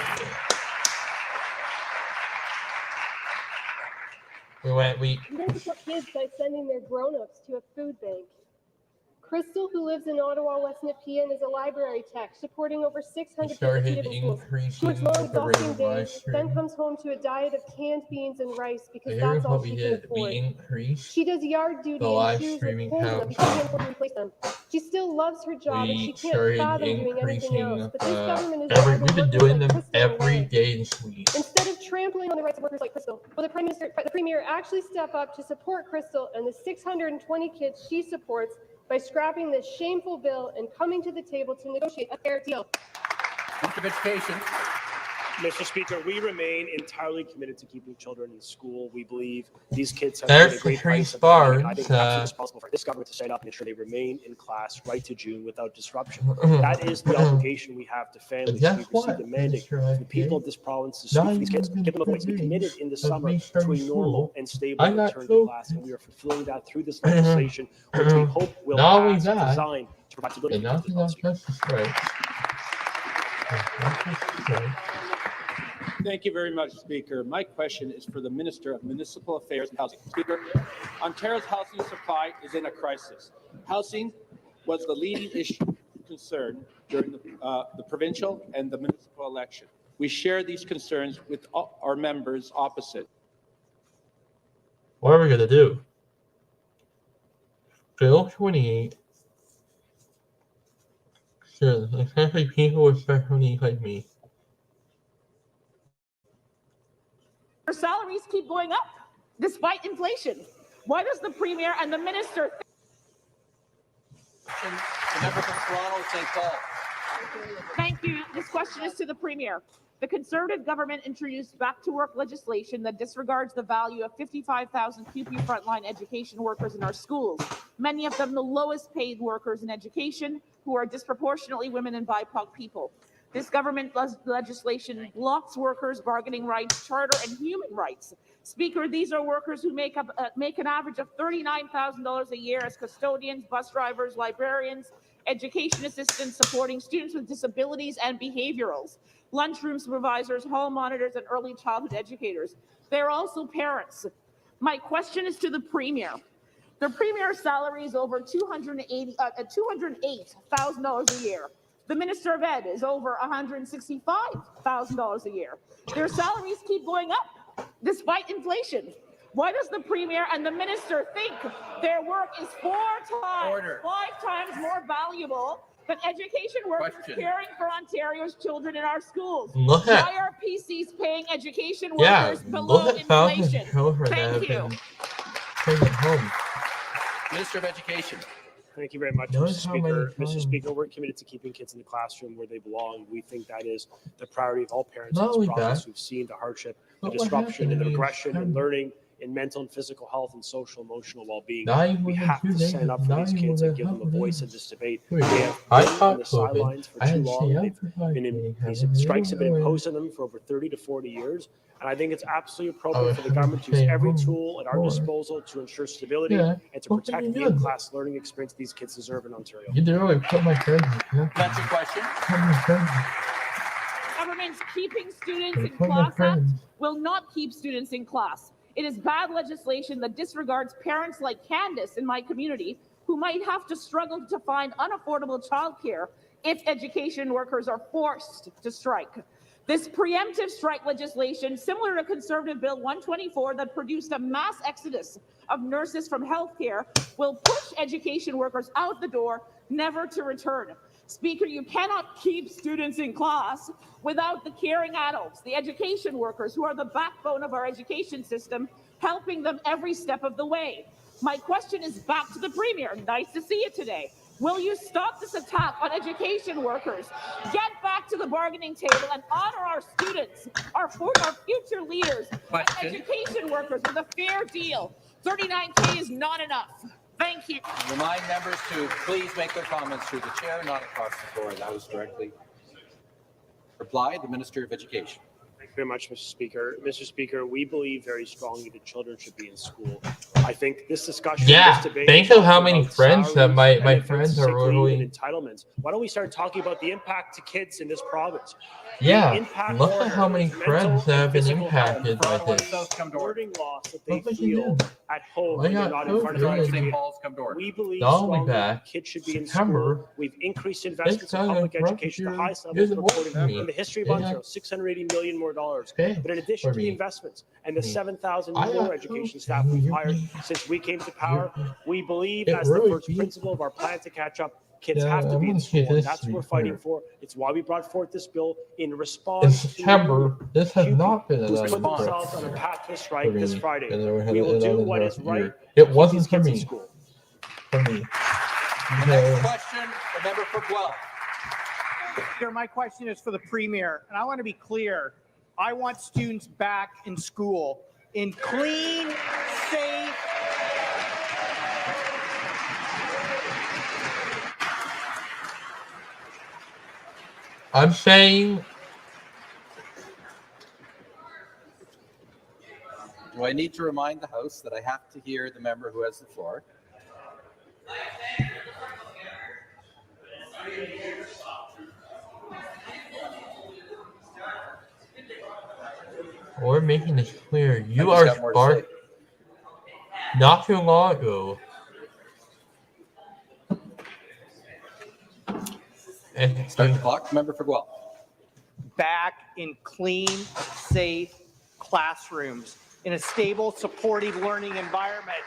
S1: We
S11: I'm going to support kids by sending their grown-ups to a food bank. Crystal, who lives in Ottawa, West Nepean, is a library tech, supporting over 600
S1: started
S11: disabled schools. She works
S1: increasing
S11: long,
S1: the rate
S11: exhausting
S1: of live
S11: days, then
S1: stream.
S11: comes home to a diet of canned beans and rice because
S1: Here's
S11: that's all
S1: what we
S11: she
S1: did.
S11: can
S1: We
S11: afford.
S1: increased
S11: She does yard duty
S1: the
S11: and
S1: live
S11: shoes
S1: streaming
S11: with holes in them
S1: count.
S11: because she can't afford to replace them. She still loves her job and she
S1: We
S11: can't
S1: started
S11: fathom doing anything
S1: increasing
S11: else. But this government is
S1: we've been doing them every day this week.
S11: Instead of trampling on the rights of workers like Crystal, will the Premier actually step up to support Crystal and the 620 kids she supports by scrapping this shameful bill and coming to the table to negotiate a fair deal?
S7: Minister of Education.
S4: Mr. Speaker, we remain entirely committed to keeping children in school. We believe these kids have
S1: There's
S4: paid a great
S1: Patrice
S4: price. at the pandemic. I think
S1: Barnes,
S4: it's absolutely responsible for this government to stand up and ensure they remain in class right to June without disruption. That is the obligation we have to families.
S1: Guess
S4: We received
S1: what,
S4: the mandate
S1: Mr.
S4: from the people of this province to speak for these kids, give them a voice. We committed in the summer to a normal and stable
S1: I got
S4: return to class, and we are fulfilling that through this legislation, which we hope will
S1: Not only
S4: pass
S1: that,
S4: designed to provide stability.
S1: and nothing else justice rights.
S18: Thank you very much, Speaker. My question is for the Minister of Municipal Affairs and Housing. Speaker, Ontario's housing supply is in a crisis. Housing was the leading issue concern during the provincial and the municipal election. We share these concerns with our members opposite.
S1: What are we gonna do? Bill 28. Sure, especially people with special needs like me.
S19: Our salaries keep going up despite inflation. Why does the Premier and the Minister
S7: The member from Toronto, St. Paul.
S19: Thank you. This question is to the Premier. The Conservative government introduced back-to-work legislation that disregards the value of 55,000 CUPE frontline education workers in our schools, many of them the lowest paid workers in education, who are disproportionately women and BIPOC people. This government legislation blocks workers' bargaining rights, charter, and human rights. Speaker, these are workers who make an average of $39,000 a year as custodians, bus drivers, librarians, education assistants supporting students with disabilities and behaviorals, lunchroom supervisors, hall monitors, and early childhood educators. They're also parents. My question is to the Premier. The Premier's salary is over $208,000 a year. The Minister of Ed is over $165,000 a year. Their salaries keep going up despite inflation. Why does the Premier and the Minister think their work is 5 times more valuable than education workers caring for Ontario's children in our schools?
S1: Look at-
S19: Why are PCs paying education
S1: Yeah,
S19: workers below
S1: look at thousands of
S19: inflation?
S1: children that
S19: Thank
S1: have
S19: you.
S1: been taken home.
S7: Minister of Education.
S4: Thank you very much,
S1: Notice
S4: Mr.
S1: how many
S4: Speaker.
S1: times-
S4: Mr. Speaker, we're committed to keeping kids in the classroom where they belong. We think that is the priority of all parents in
S1: Not
S4: this
S1: only
S4: province
S1: that,
S4: who've seen the hardship, the
S1: but what
S4: disruption, and the
S1: happened is
S4: regression in
S1: some-
S4: learning, in mental and physical health, and social emotional well-being.
S1: Not even
S4: We
S1: within
S4: have
S1: 2
S4: to
S1: days,
S4: stand up for
S1: not
S4: these
S1: even
S4: kids and
S1: within
S4: give them a
S1: half a
S4: voice
S1: day.
S4: in this debate.
S1: Wait,
S4: They have
S1: I
S4: been on
S1: caught
S4: the
S1: COVID.
S4: sidelines for
S1: I
S4: too
S1: had to
S4: long.
S1: stay out
S4: They've
S1: for 5
S4: been
S1: days.
S4: these
S1: Haven't
S4: strikes have been
S1: been
S4: imposed on them for over 30 to 40 years. And I think it's absolutely
S1: I
S4: appropriate
S1: was
S4: for the government to use
S1: staying
S4: every
S1: home
S4: tool at our
S1: more.
S4: disposal to ensure stability
S1: Yeah,
S4: and to
S1: what
S4: protect
S1: can
S4: the
S1: you do?
S4: in-class learning experience these kids deserve in Ontario.
S1: You do it. Put my friends in.
S7: That's your question.
S1: Put my friends.
S19: Government's keeping students
S1: Hey,
S19: in
S1: put my
S19: class act
S1: friends.
S19: will not keep students in class. It is bad legislation that disregards parents like Candace in my community who might have to struggle to find unaffordable childcare if education workers are forced to strike. This preemptive strike legislation, similar to Conservative Bill 124 that produced a mass exodus of nurses from healthcare, will push education workers out the door, never to return. Speaker, you cannot keep students in class without the caring adults, the education workers who are the backbone of our education system, helping them every step of the way. My question is back to the Premier. Nice to see you today. Will you stop this attack on education workers? Get back to the bargaining table and honor our students, our future leaders, and education workers with a fair deal. 39K is not enough. Thank you.
S7: Remind members to please make their comments through the chair, not across the floor. That was directly reply, the Minister of Education.
S4: Thank you very much, Mr. Speaker. Mr. Speaker, we believe very strongly that children should be in school. I think this discussion, this debate,
S1: think of how many
S4: about
S1: friends that my
S4: salaries,
S1: friends
S4: benefits,
S1: are
S4: sick leave,
S1: really.
S4: and entitlements. Why don't we start talking about the impact to kids in this province?
S1: Yeah,
S4: The impact
S1: look
S4: on
S1: at how many
S4: mental
S1: friends that have
S4: and
S1: been
S4: physical health,
S1: impacted by this.
S4: learning loss that they
S1: Look what you
S4: feel
S1: did.
S4: at home
S1: Why
S4: when they're
S1: not
S4: not in front of their
S1: COVID?
S4: educator.
S7: Paul's come to order.
S4: We believe
S1: They'll be
S4: strongly
S1: back.
S4: that kids should be in
S1: September.
S4: school. We've increased
S1: This
S4: investments in
S1: guy
S4: public
S1: interrupted
S4: education to the
S1: your-
S4: highest
S1: your
S4: levels
S1: voice
S4: reported
S1: for me.
S4: in the history of
S1: Yeah.
S4: Ontario, $680 million more dollars.
S1: Okay.
S4: But in addition
S1: For
S4: to the
S1: me.
S4: investments and the
S1: Me.
S4: 7,000
S1: I
S4: more
S1: have
S4: education
S1: to-
S4: staff we've
S1: you-
S4: hired since we came to power, we believe
S1: It
S4: as the
S1: really
S4: first
S1: be-
S4: principle of our plan to catch up, kids
S1: Yeah,
S4: have to
S1: I'm
S4: be in
S1: gonna say
S4: school. And
S1: this
S4: that's
S1: to
S4: what
S1: be
S4: we're fighting
S1: clear.
S4: for. It's why we brought forth this bill in
S1: In
S4: response to
S1: September, this has not been
S4: who's
S1: another
S4: put themselves on a
S1: trip
S4: path to
S1: for
S4: strike this
S1: me.
S4: Friday.
S1: And then we had
S4: We will do
S1: another
S4: what is
S1: rough
S4: right.
S1: year.
S4: to
S1: It
S4: keep
S1: wasn't
S4: these
S1: for
S4: kids in
S1: me.
S4: school.
S1: For me.
S7: The next question, the member for Guelph.
S10: Speaker, my question is for the Premier, and I want to be clear. I want students back in school in clean, safe,
S1: I'm saying
S7: Do I need to remind the House that I have to hear the member who has the floor?
S1: we're making this clear.
S7: I
S1: You
S7: just
S1: are
S7: got more to
S1: spark.
S7: say.
S1: Not too long ago. And
S7: Start the clock. Member for Guelph.
S10: back in clean, safe classrooms in a stable, supportive learning environment.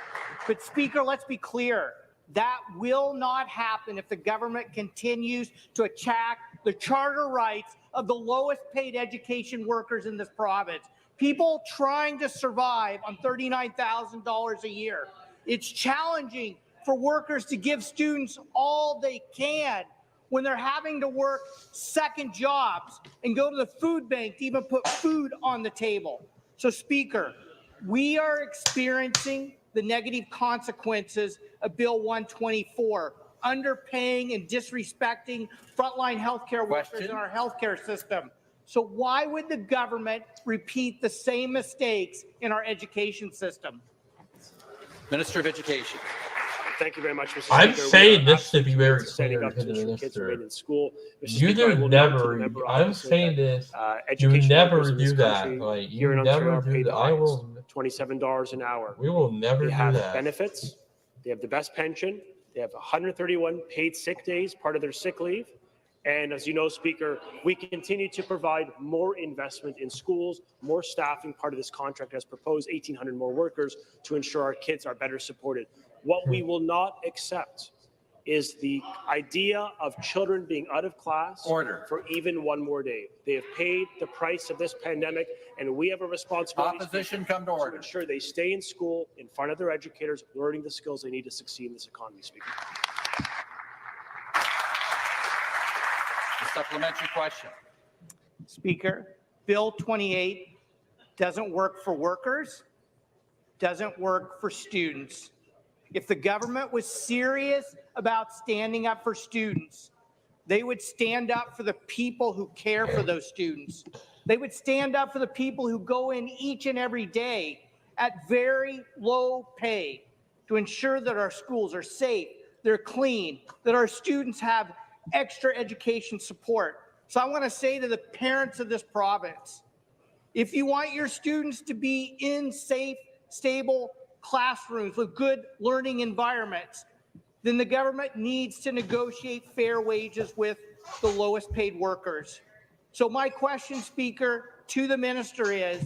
S10: But Speaker, let's be clear. That will not happen if the government continues to attack the charter rights of the lowest paid education workers in this province. People trying to survive on $39,000 a year. It's challenging for workers to give students all they can when they're having to work second jobs and go to the food bank to even put food on the table. So, Speaker, we are experiencing the negative consequences of Bill 124, underpaying and disrespecting frontline healthcare workers in our healthcare system. So why would the government repeat the same mistakes in our education system?
S7: Minister of Education.
S4: Thank you very much, Mr.
S1: I'm
S4: Speaker.
S1: saying this to be very
S4: Standing
S1: clear
S4: up
S1: to
S4: to
S1: the
S4: ensure kids remain
S1: minister.
S4: in school. Mr.
S1: You
S4: Speaker, I
S1: do
S4: will note to the
S1: never.
S4: member
S1: I'm
S4: opposite
S1: saying
S4: that,
S1: this. You
S4: education
S1: never
S4: workers in
S1: do
S4: this
S1: that.
S4: country
S1: Like you
S4: here in Ontario
S1: never
S4: are
S1: do
S4: paid
S1: that.
S4: the
S1: I
S4: highest,
S1: will.
S4: $27 an hour.
S1: We will never
S4: They
S1: do
S4: have
S1: that.
S4: benefits. They have the best pension. They have 131 paid sick days, part of their sick leave. And as you know, Speaker, we continue to provide more investment in schools, more staffing, part of this contract as proposed, 1,800 more workers to ensure our kids are better supported. What we will not accept is the idea of children being out of class for even one more day. They have paid the price of this pandemic, and we have a responsibility
S7: Opposition, come to order.
S4: to ensure they stay in school in front of their educators, learning the skills they need to succeed in this economy, Speaker.
S7: The supplementary question.
S10: Speaker, Bill 28 doesn't work for workers, doesn't work for students. If the government was serious about standing up for students, they would stand up for the people who care for those students. They would stand up for the people who go in each and every day at very low pay to ensure that our schools are safe, they're clean, that our students have extra education support. So I want to say to the parents of this province, if you want your students to be in safe, stable classrooms with good learning environments, then the government needs to negotiate fair wages with the lowest paid workers. So my question, Speaker, to the minister is,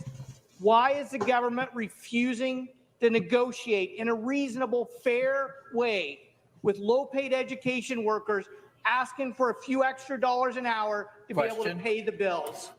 S10: why is the government refusing to negotiate in a reasonable, fair way with low-paid education workers asking for a few extra dollars an hour to be able to
S7: Question.
S10: pay the bills?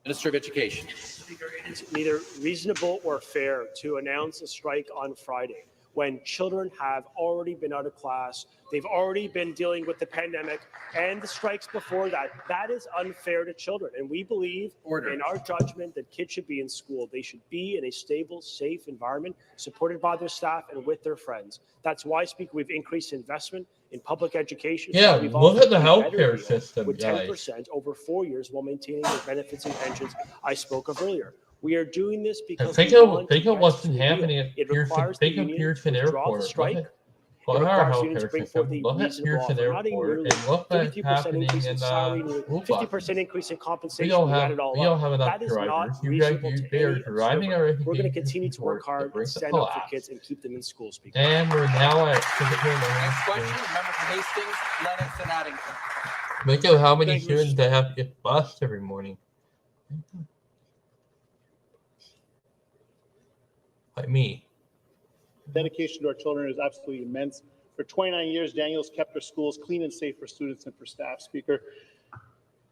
S7: Minister of Education.
S4: Speaker, it is neither reasonable or fair to announce a strike on Friday when children have already been out of class, they've already been dealing with the pandemic and the strikes before that. That is unfair to children. And we believe in our judgment that kids should be in school. They should be in a stable, safe environment, supported by their staff and with their friends. That's why, Speaker, we've increased investment in public education.
S1: Yeah,
S4: We've
S1: look at
S4: offered
S1: the
S4: a better
S1: healthcare
S4: deal
S1: system,
S4: with
S1: guys.
S4: 10% over 4 years while maintaining the benefits and pensions I spoke of earlier. We are doing this because
S1: Think
S4: we
S1: of
S4: want
S1: think
S4: to
S1: of
S4: get
S1: what's
S4: to
S1: been
S4: the deal.
S1: happening at
S4: It
S1: Pearson.
S4: requires the
S1: Think of
S4: union
S1: Pearson
S4: to withdraw the
S1: Airport.
S4: strike.
S1: Look
S4: It
S1: at our
S4: requires unions to
S1: healthcare
S4: bring
S1: system.
S4: forth a
S1: Look at
S4: reasonable
S1: Pearson
S4: offer, not a
S1: Airport,
S4: yearly
S1: and look what's
S4: 33%
S1: happening
S4: increase in
S1: in
S4: salary,
S1: Blue
S4: 50% increase in
S1: we
S4: compensation.
S1: don't
S4: You add
S1: have
S4: it all
S1: we don't
S4: up.
S1: have enough
S4: That is
S1: drivers.
S4: not
S1: You
S4: reasonable
S1: guys,
S4: to
S1: they are
S4: any
S1: driving
S4: observer.
S1: our
S4: We're going to
S1: education
S4: continue to work
S1: system
S4: hard and
S1: brings
S4: stand up for
S1: collapse.
S4: kids and keep them in school, Speaker.
S1: And we're now at
S7: Next question, member for Hastings, Lennox, and Addington.
S1: Think of how many
S4: Thank you,
S1: students that have to get bused every morning. Like me.
S5: Dedication to our children is absolutely immense. For 29 years, Daniel's kept our schools clean and safe for students and for staff. Speaker,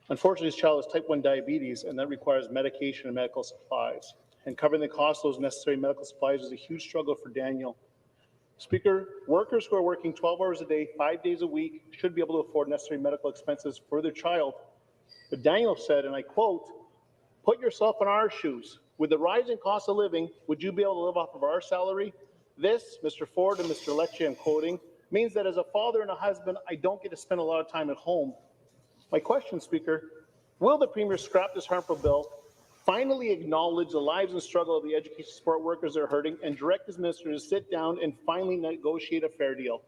S5: unfortunately, his child has type 1 diabetes, and that requires medication and medical supplies. And covering the cost of those necessary medical supplies is a huge struggle for Daniel. Speaker, workers who are working 12 hours a day, 5 days a week, should be able to afford necessary medical expenses for their child. But Daniel said, and I quote, "Put yourself in our shoes. With the rising cost of living, would you be able to live off of our salary? This, Mr. Ford and Mr. Lecce, I'm quoting, means that as a father and a husband, I don't get to spend a lot of time at home." My question, Speaker, will the Premier scrap this harmful bill, finally acknowledge the lives and struggle of the education support workers that are hurting, and direct his minister to sit down and finally negotiate a fair deal?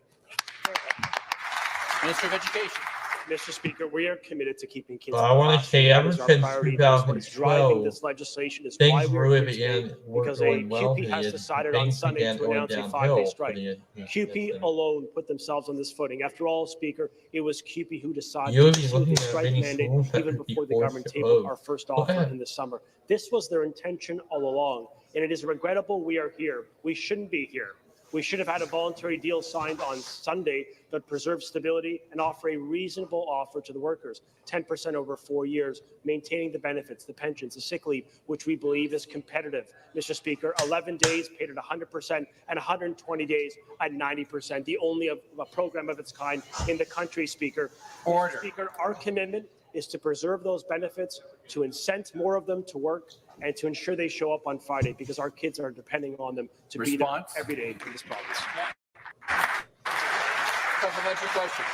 S7: Minister of Education.
S4: Mr. Speaker, we are committed to keeping kids.
S1: Well, I want to
S4: class.
S1: say
S4: That
S1: ever
S4: is our
S1: since
S4: priority. That is what is driving
S1: 2012,
S4: this legislation. Is
S1: things
S4: why we're
S1: really
S4: here today,
S1: began were
S4: because a
S1: going well
S4: QP
S1: for
S4: has
S1: the
S4: decided on
S1: things
S4: Sunday
S1: began
S4: to
S1: going
S4: announce a
S1: downhill
S4: 5-day
S1: for
S4: strike.
S1: the education
S4: QP
S1: system.
S4: alone put themselves on this footing. After all, Speaker, it was QP who decided
S1: You'll
S4: to
S1: be
S4: pursue
S1: looking
S4: the
S1: at
S4: strike
S1: many
S4: mandate
S1: schools that
S4: even
S1: could be
S4: before the
S1: forced
S4: government
S1: to
S4: tabled
S1: close.
S4: our first
S1: Look
S4: offer
S1: at-
S4: in the summer. This was their intention all along, and it is regrettable we are here. We shouldn't be here. We should have had a voluntary deal signed on Sunday that preserves stability and offer a reasonable offer to the workers, 10% over 4 years, maintaining the benefits, the pensions, the sick leave, which we believe is competitive. Mr. Speaker, 11 days paid at 100% and 120 days at 90%, the only a program of its kind in the country, Speaker.
S7: Order.
S4: Mr. Speaker, our commitment is to preserve those benefits, to incent more of them to work, and to ensure they show up on Friday, because our kids are depending on them to
S7: Response?
S4: be there every day in this province.
S7: Supplementary question.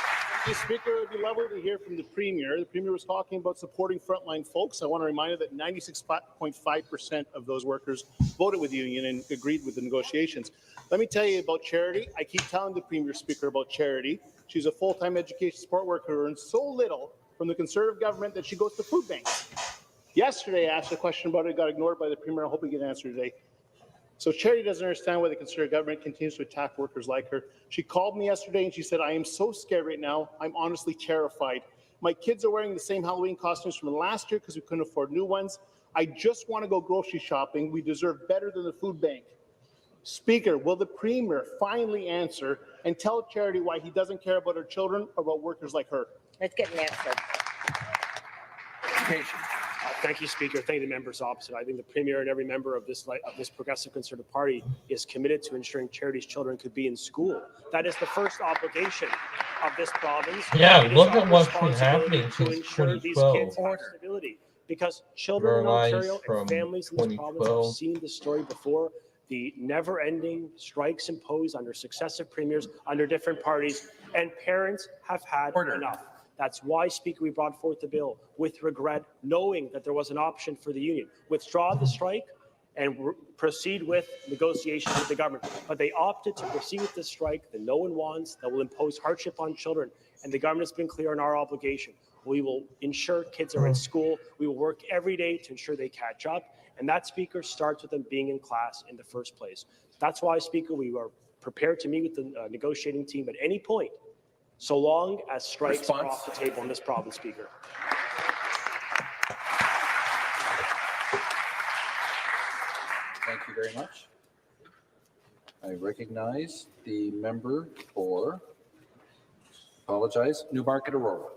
S5: Mr. Speaker, it would be lovely to hear from the Premier. The Premier was talking about supporting frontline folks. I want to remind you that 96.5% of those workers voted with the union and agreed with the negotiations. Let me tell you about Charity. I keep telling the Premier, Speaker, about Charity. She's a full-time education support worker who earns so little from the Conservative government that she goes to food banks. Yesterday, I asked a question about it, got ignored by the Premier. I hope we get an answer today. So Charity doesn't understand why the Conservative government continues to attack workers like her. She called me yesterday and she said, "I am so scared right now. I'm honestly terrified. My kids are wearing the same Halloween costumes from last year because we couldn't afford new ones. I just want to go grocery shopping. We deserve better than the food bank." Speaker, will the Premier finally answer and tell Charity why he doesn't care about her children or about workers like her?
S8: Let's get an answer.
S7: Education.
S4: Thank you, Speaker. Thank the members opposite. I think the Premier and every member of this Progressive Conservative Party is committed to ensuring Charity's children could be in school. That is the first obligation of this province.
S1: Yeah,
S4: It is
S1: look
S4: our
S1: at what's been
S4: responsibility
S1: happening
S4: to
S1: since
S4: ensure these
S1: 2012.
S4: kids have stability, because children in
S1: Realize
S4: Ontario
S1: from
S4: and families in this province have
S1: 2012.
S4: seen this story before. The never-ending strikes imposed under successive premiers, under different parties, and parents have had enough. That's why, Speaker, we brought forth the bill with regret, knowing that there was an option for the union. Withdraw the strike and proceed with negotiations with the government. But they opted to proceed with this strike that no one wants, that will impose hardship on children. And the government has been clear on our obligation. We will ensure kids are in school. We will work every day to ensure they catch up. And that, Speaker, starts with them being in class in the first place. That's why, Speaker, we are prepared to meet with the negotiating team at any point, so long as strikes are off the table in this province, Speaker.
S7: you very much. I recognize the member for, Newmarket Aurora.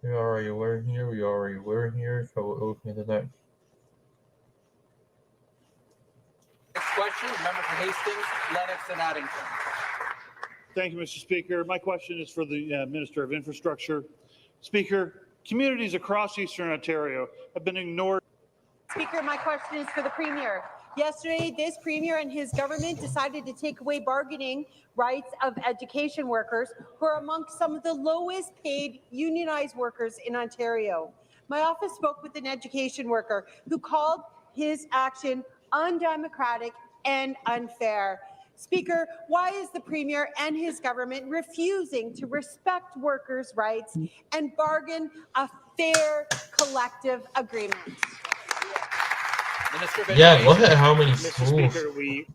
S1: We already were here, so we'll open the next.
S7: Next question, member for Hastings, Lennox and Addington.
S5: Thank you, Mr. Speaker. My question is for the Minister of Infrastructure. Speaker, communities across Eastern Ontario have been ignored.
S6: Speaker, my question is for the Premier. Yesterday, this Premier and his government decided to take away bargaining rights of education workers who are amongst some of the lowest paid unionized workers in Ontario. My office spoke with an education worker who called his action undemocratic and unfair. Speaker, why is the Premier and his government refusing to respect workers' rights and bargain a fair collective agreement?
S1: Yeah, look at how many
S4: Mr.
S1: schools.
S4: Speaker,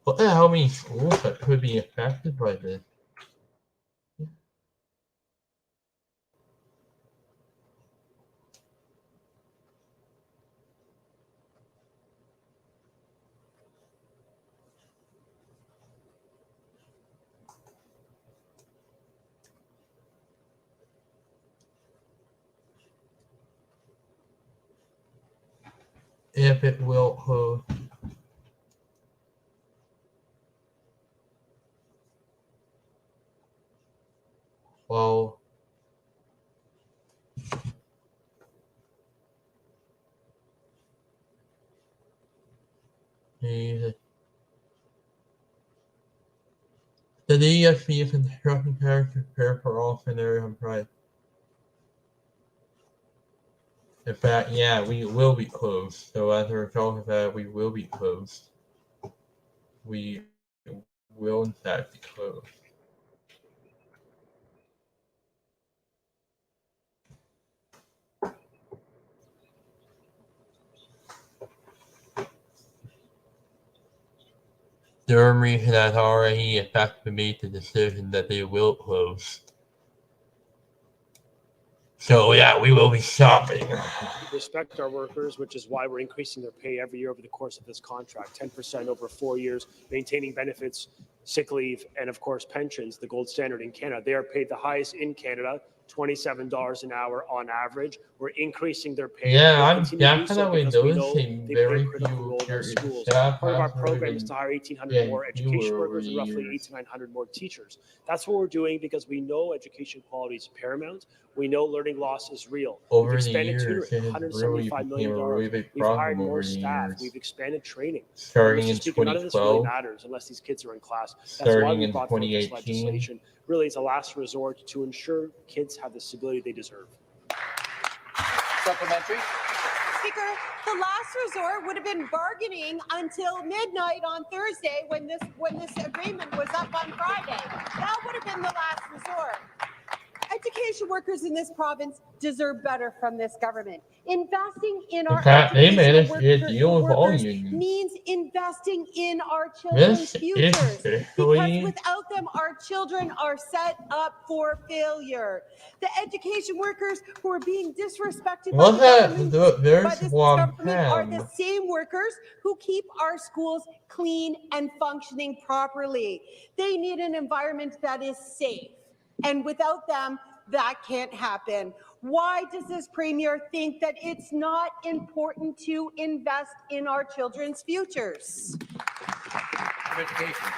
S1: Look at how many schools that could be affected by this. If it will close. Well, Jesus. The DSP is instructing parents to prepare for all scenarios and price. In fact, yeah, we will be closed. So as a result of that, we will be closed. We will in fact be closed. Durham has already in fact made the decision that they will close. So yeah, we will be shopping.
S4: We respect our workers, which is why we're increasing their pay every year over the course of this contract, 10% over 4 years, maintaining benefits, sick leave, and of course pensions, the gold standard in Canada. They are paid the highest in Canada, $27 an hour on average. We're increasing their pay.
S1: Yeah,
S4: We'll
S1: I'm
S4: continue to do so
S1: definitely
S4: because we know
S1: noticing
S4: they play a
S1: very
S4: critical
S1: few
S4: role in our
S1: curious
S4: schools.
S1: staff
S4: Part of our
S1: passing
S4: program is
S1: and
S4: to hire 1,800
S1: getting
S4: more
S1: fewer
S4: education
S1: over
S4: workers
S1: the
S4: and roughly
S1: years.
S4: 1,900 more teachers. That's what we're doing because we know education quality is paramount. We know learning loss is real.
S1: Over
S4: We've
S1: the
S4: expanded
S1: years, it
S4: tutoring,
S1: has really
S4: $175
S1: became a
S4: million.
S1: really big
S4: We've hired
S1: problem
S4: more
S1: over the
S4: staff.
S1: years.
S4: We've expanded training.
S1: Starting
S4: Mr.
S1: in
S4: Speaker, none of this really
S1: 2012,
S4: matters unless these kids are in class. That's why
S1: starting
S4: we
S1: in
S4: brought forth this
S1: 2018.
S4: legislation. Really, it's a last resort to ensure kids have the stability they deserve.
S7: Supplementary.
S6: Speaker, the last resort would have been bargaining until midnight on Thursday when this agreement was up on Friday. That would have been the last resort. Education workers in this province deserve better from this government. Investing in our
S1: In fact, they managed
S6: educational
S1: to deal with all
S6: workers
S1: unions.
S6: means investing in our children's
S1: This is
S6: futures. Because
S1: officially
S6: without them, our children are set up for failure. The education workers who are being disrespected by
S1: look at
S6: by
S1: there's
S6: this
S1: one
S6: government are the
S1: Pam.
S6: same workers who keep our schools clean and functioning properly. They need an environment that is safe. And without them, that can't happen. Why does this Premier think that it's not important to invest in our children's futures?
S7: Education.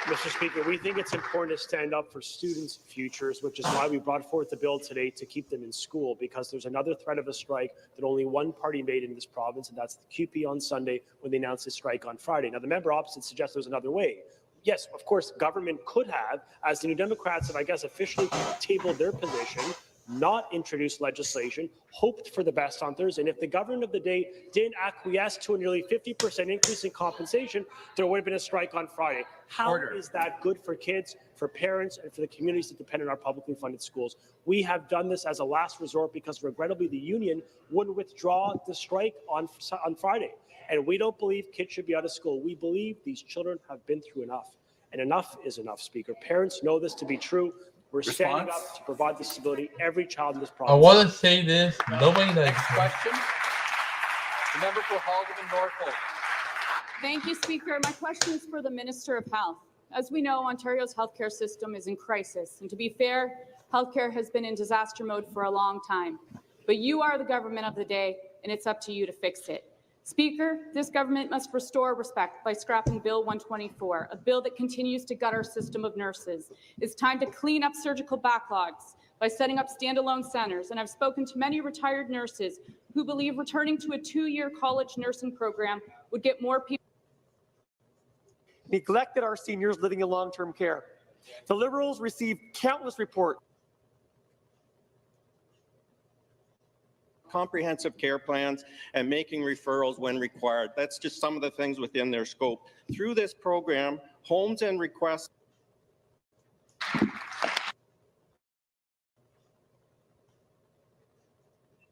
S4: Mr. Speaker, we think it's important to stand up for students' futures, which is why we brought forth the bill today to keep them in school, because there's another threat of a strike that only one party made in this province, and that's the QP on Sunday when they announced a strike on Friday. Now, the member opposite suggests there's another way. Yes, of course, government could have, as the New Democrats have, I guess, officially tabled their position, not introduced legislation, hoped for the best on Thursday. And if the government of the day didn't acquiesce to a nearly 50% increase in compensation, there would have been a strike on Friday. How is that good for kids, for parents, and for the communities that depend on our publicly funded schools? We have done this as a last resort because, regrettably, the union wouldn't withdraw the strike on Friday. And we don't believe kids should be out of school. We believe these children have been through enough. And enough is enough, Speaker. Parents know this to be true. We're standing
S7: Response?
S4: up to provide the stability every child in this
S1: I
S4: province.
S1: want to say this. Nobody likes
S7: Next question. The member for Haldeman Norfolk.
S12: Thank you, Speaker. My question is for the Minister of Health. As we know, Ontario's healthcare system is in crisis. And to be fair, healthcare has been in disaster mode for a long time. But you are the government of the day, and it's up to you to fix it. Speaker, this government must restore respect by scrapping Bill 124, a bill that continues to gut our system of nurses. It's time to clean up surgical backlogs by setting up standalone centers. And I've spoken to many retired nurses who believe returning to a 2-year college nursing program would get more people.
S15: Neglected our seniors living in long-term care. The Liberals received countless reports.
S20: Comprehensive care plans and making referrals when required. That's just some of the things within their scope. Through this program, homes and requests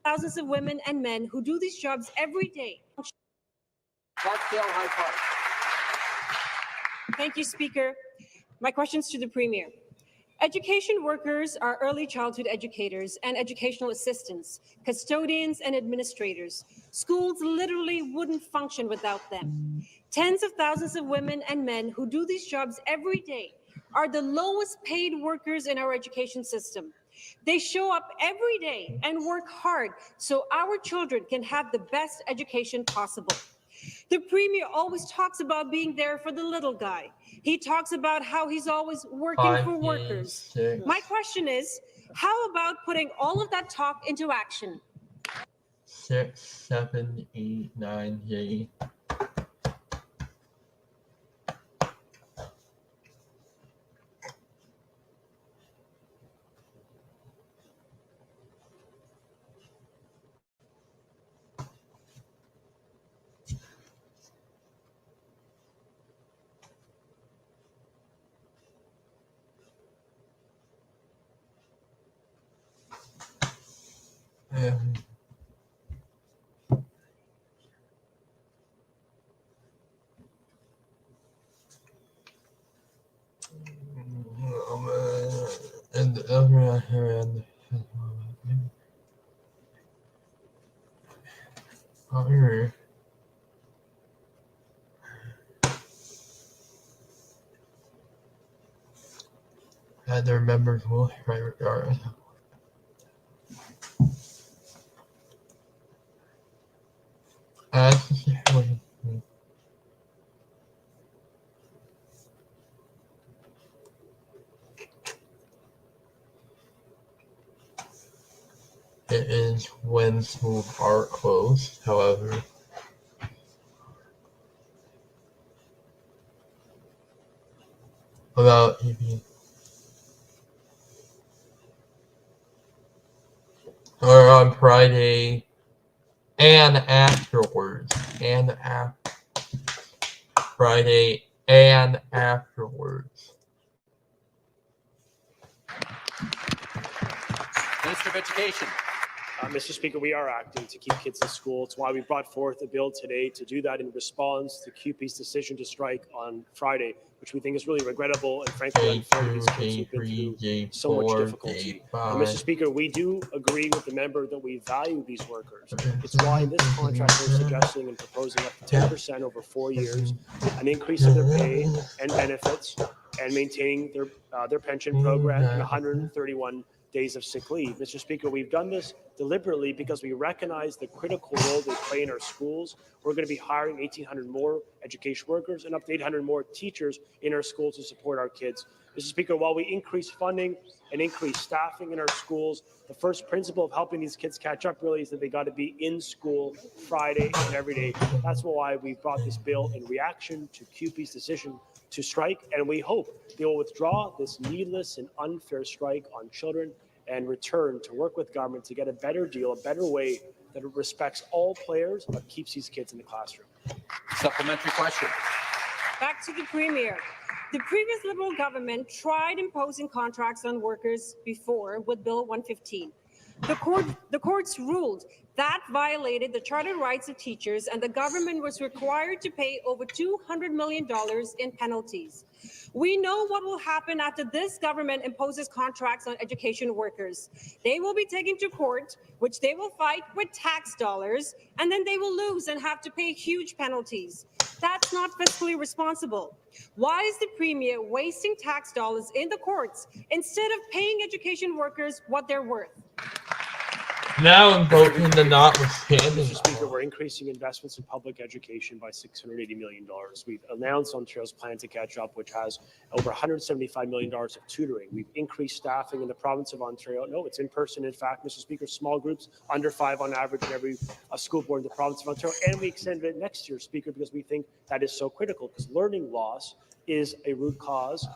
S6: Thousands of women and men who do these jobs every day.
S7: Clarksdale High Park.
S6: Thank you, Speaker. My question's to the Premier. Education workers are early childhood educators and educational assistants, custodians and administrators. Schools literally wouldn't function without them. Tens of thousands of women and men who do these jobs every day are the lowest paid workers in our education system. They show up every day and work hard so our children can have the best education possible. The Premier always talks about being there for the little guy. He talks about how he's always working for workers. My question is, how about putting all of that talk into action?
S1: 6, 7, 8, 9, 8. And other members will write regardless. It is when schools are closed, however. About or on Friday and afterwards, Friday and afterwards.
S7: Minister of Education.
S4: Mr. Speaker, we are acting to keep kids in school. It's why we brought forth a bill today to do that in response to CUPE's decision to strike on Friday, which we think is really regrettable and frankly unfair to these kids who've been through so much difficulty. Mr. Speaker, we do agree with the member that we value these workers. It's why in this contract we're suggesting and proposing up to 10% over 4 years, an increase in their pay and benefits, and maintaining their pension program and 131 days of sick leave. Mr. Speaker, we've done this deliberately because we recognize the critical role they play in our schools. We're going to be hiring 1,800 more education workers and up to 800 more teachers in our schools to support our kids. Mr. Speaker, while we increase funding and increase staffing in our schools, the first principle of helping these kids catch up really is that they got to be in school Friday and every day. That's why we brought this bill in reaction to CUPE's decision to strike, and we hope they will withdraw this needless and unfair strike on children and return to work with government to get a better deal, a better way that respects all players but keeps these kids in the classroom.
S7: Supplementary question.
S6: Back to the Premier. The previous Liberal government tried imposing contracts on workers before with Bill 115.
S11: The courts ruled that violated the chartered rights of teachers, and the government was required to pay over $200 million in penalties. We know what will happen after this government imposes contracts on education workers. They will be taken to court, which they will fight with tax dollars, and then they will lose and have to pay huge penalties. That's not fiscally responsible. Why is the Premier wasting tax dollars in the courts instead of paying education workers what they're worth?
S1: Now invoking the notwithstanding.
S4: Mr. Speaker, we're increasing investments in public education by $680 million. We've announced Ontario's plan to catch up, which has over $175 million of tutoring. We've increased staffing in the province of Ontario. No, it's in person. In fact, Mr. Speaker, small groups, under 5 on average in every school board in the province of Ontario. And we extended it next year, Speaker, because we think that is so critical, because learning loss is a root cause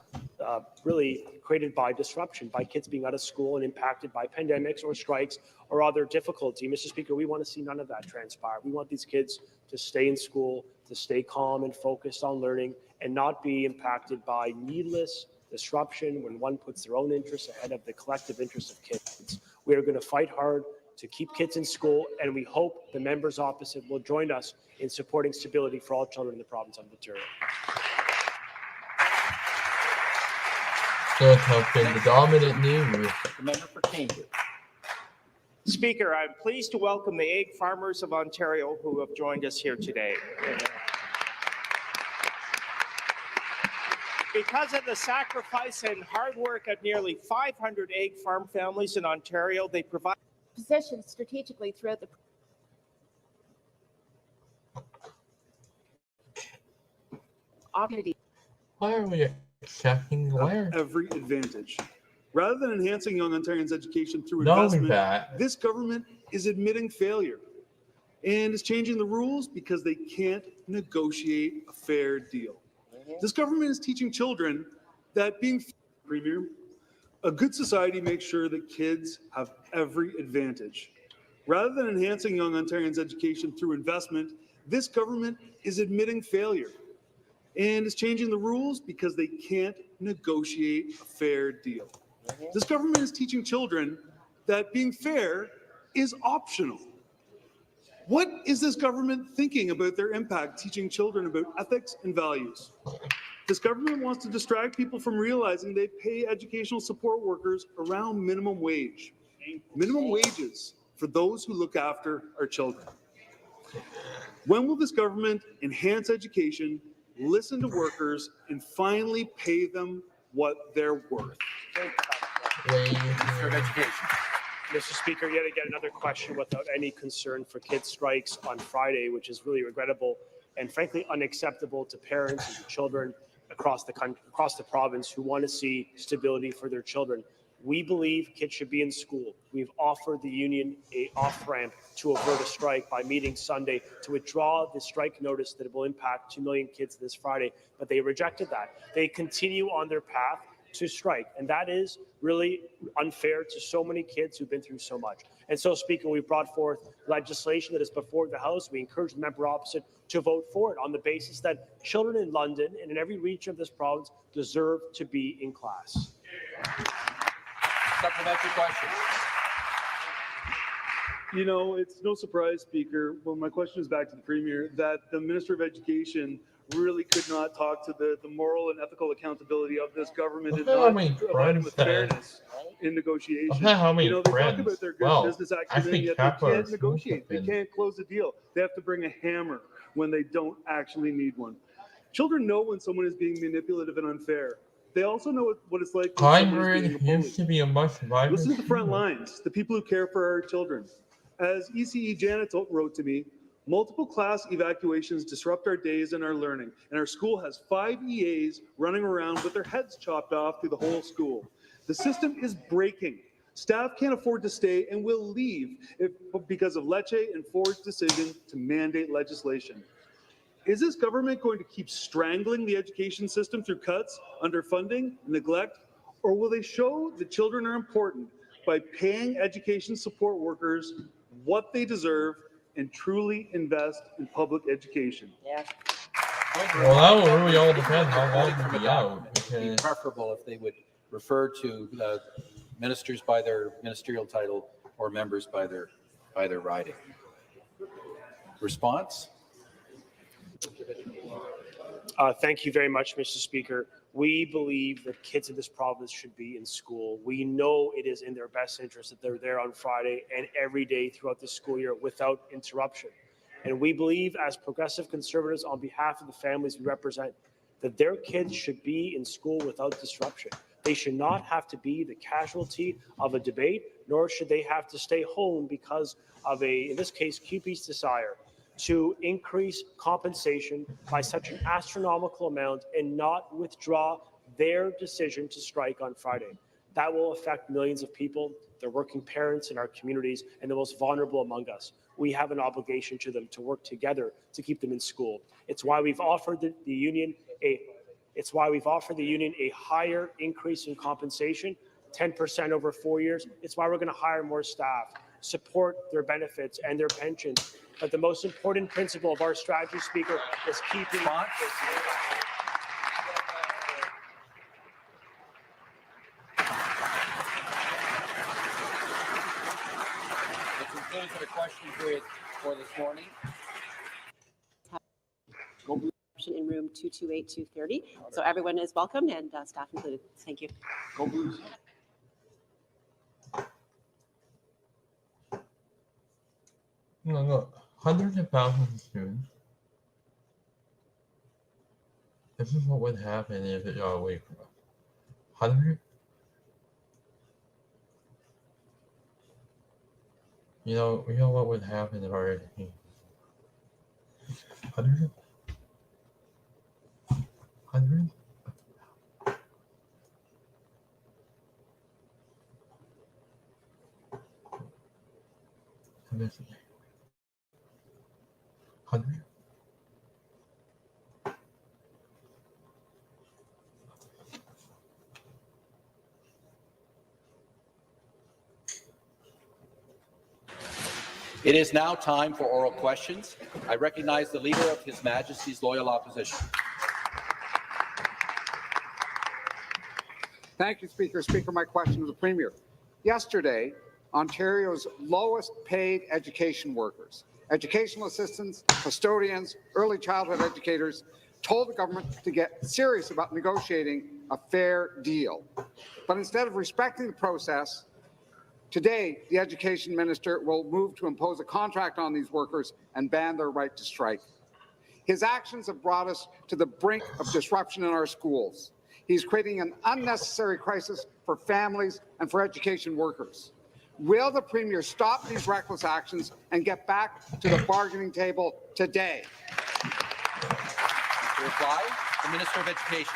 S4: really created by disruption, by kids being out of school and impacted by pandemics or strikes or other difficulty. Mr. Speaker, we want to see none of that transpire. We want these kids to stay in school, to stay calm and focused on learning, and not be impacted by needless disruption when one puts their own interests ahead of the collective interests of kids. We are going to fight hard to keep kids in school, and we hope the members opposite will join us in supporting stability for all children in the province of Ontario.
S1: So it has been the dominant news.
S7: The member for Cambridge.
S10: Speaker, I'm pleased to welcome the egg farmers of Ontario who have joined us here today. Because of the sacrifice and hard work of nearly 500 egg farm families in Ontario, they provide
S19: Positions strategically throughout the opportunity.
S1: Why are we accepting where?
S2: Every advantage. Rather than enhancing young Ontarians' education through
S1: Knowing
S2: investment,
S1: that.
S2: this government is admitting failure and is changing the rules because they can't negotiate a fair deal. This government is teaching children that being Premier, a good society makes sure that kids have every advantage. Rather than enhancing young Ontarians' education through investment, this government is admitting failure and is changing the rules because they can't negotiate a fair deal. This government is teaching children that being fair is optional. What is this government thinking about their impact teaching children about ethics and values? This government wants to distract people from realizing they pay educational support workers around minimum wage. Minimum wages for those who look after our children. When will this government enhance education, listen to workers, and finally pay them what they're worth?
S7: Minister of Education.
S4: Mr. Speaker, yet again, another question without any concern for kids' strikes on Friday, which is really regrettable and frankly unacceptable to parents and to children across the country, across the province who want to see stability for their children. We believe kids should be in school. We've offered the union an off-ramp to avert a strike by meeting Sunday to withdraw the strike notice that will impact 2 million kids this Friday, but they rejected that. They continue on their path to strike, and that is really unfair to so many kids who've been through so much. And so, Speaker, we've brought forth legislation that is before the House. We encourage the member opposite to vote for it on the basis that children in London and in every region of this province deserve to be in class.
S7: Supplementary question.
S2: You know, it's no surprise, Speaker, well, my question is back to the Premier, that the Minister of Education really could not talk to the moral and ethical accountability of this government and not provide with fairness in negotiation. You know, they talk about their good business acumen, yet they can't negotiate. They can't close a deal. They have to bring a hammer when they don't actually need one. Children know when someone is being manipulative and unfair. They also know what it's like when someone is being a bully.
S1: Used to be a much vibrant.
S2: Listen to the front lines, the people who care for our children. As ECE Janet wrote to me, multiple class evacuations disrupt our days and our learning, and our school has 5 EAs running around with their heads chopped off through the whole school. The system is breaking. Staff can't afford to stay and will leave because of Lecce and Ford's decision to mandate legislation. Is this government going to keep strangling the education system through cuts, underfunding, neglect, or will they show that children are important by paying education support workers what they deserve and truly invest in public education?
S7: Yeah.
S1: Well, that will really all depend how long we be out.
S7: It'd be preferable if they would refer to ministers by their ministerial title or members by their riding. Response?
S4: Thank you very much, Mr. Speaker. We believe that kids in this province should be in school. We know it is in their best interest that they're there on Friday and every day throughout the school year without interruption. And we believe, as progressive conservatives, on behalf of the families we represent, that their kids should be in school without disruption. They should not have to be the casualty of a debate, nor should they have to stay home because of in this case, CUPE's desire to increase compensation by such an astronomical amount and not withdraw their decision to strike on Friday. That will affect millions of people, their working parents in our communities, and the most vulnerable among us. We have an obligation to them to work together to keep them in school. It's why we've offered the union a higher increase in compensation, 10% over 4 years. It's why we're going to hire more staff, support their benefits and their pensions. But the most important principle of our strategy, Speaker, is keeping.
S7: That concludes the question period for this morning.
S13: In room 228-230. So everyone is welcome and staff included. Thank you.
S7: Go Blues.
S1: Look, hundreds of thousands of students. This is what would happen if it got away from us. Hundreds? You know what would happen if our education? Hundreds? Hundreds? Hundred?
S7: It is now time for oral questions. I recognize the Leader of His Majesty's Loyal Opposition.
S16: Thank you, Speaker. Speaker, my question to the Premier. Yesterday, Ontario's lowest paid education workers, educational assistants, custodians, early childhood educators, told the government to get serious about negotiating a fair deal. But instead of respecting the process, today the Education Minister will move to impose a contract on these workers and ban their right to strike. His actions have brought us to the brink of disruption in our schools. He's creating an unnecessary crisis for families and for education workers. Will the Premier stop these reckless actions and get back to the bargaining table today?
S7: To reply, the Minister of Education.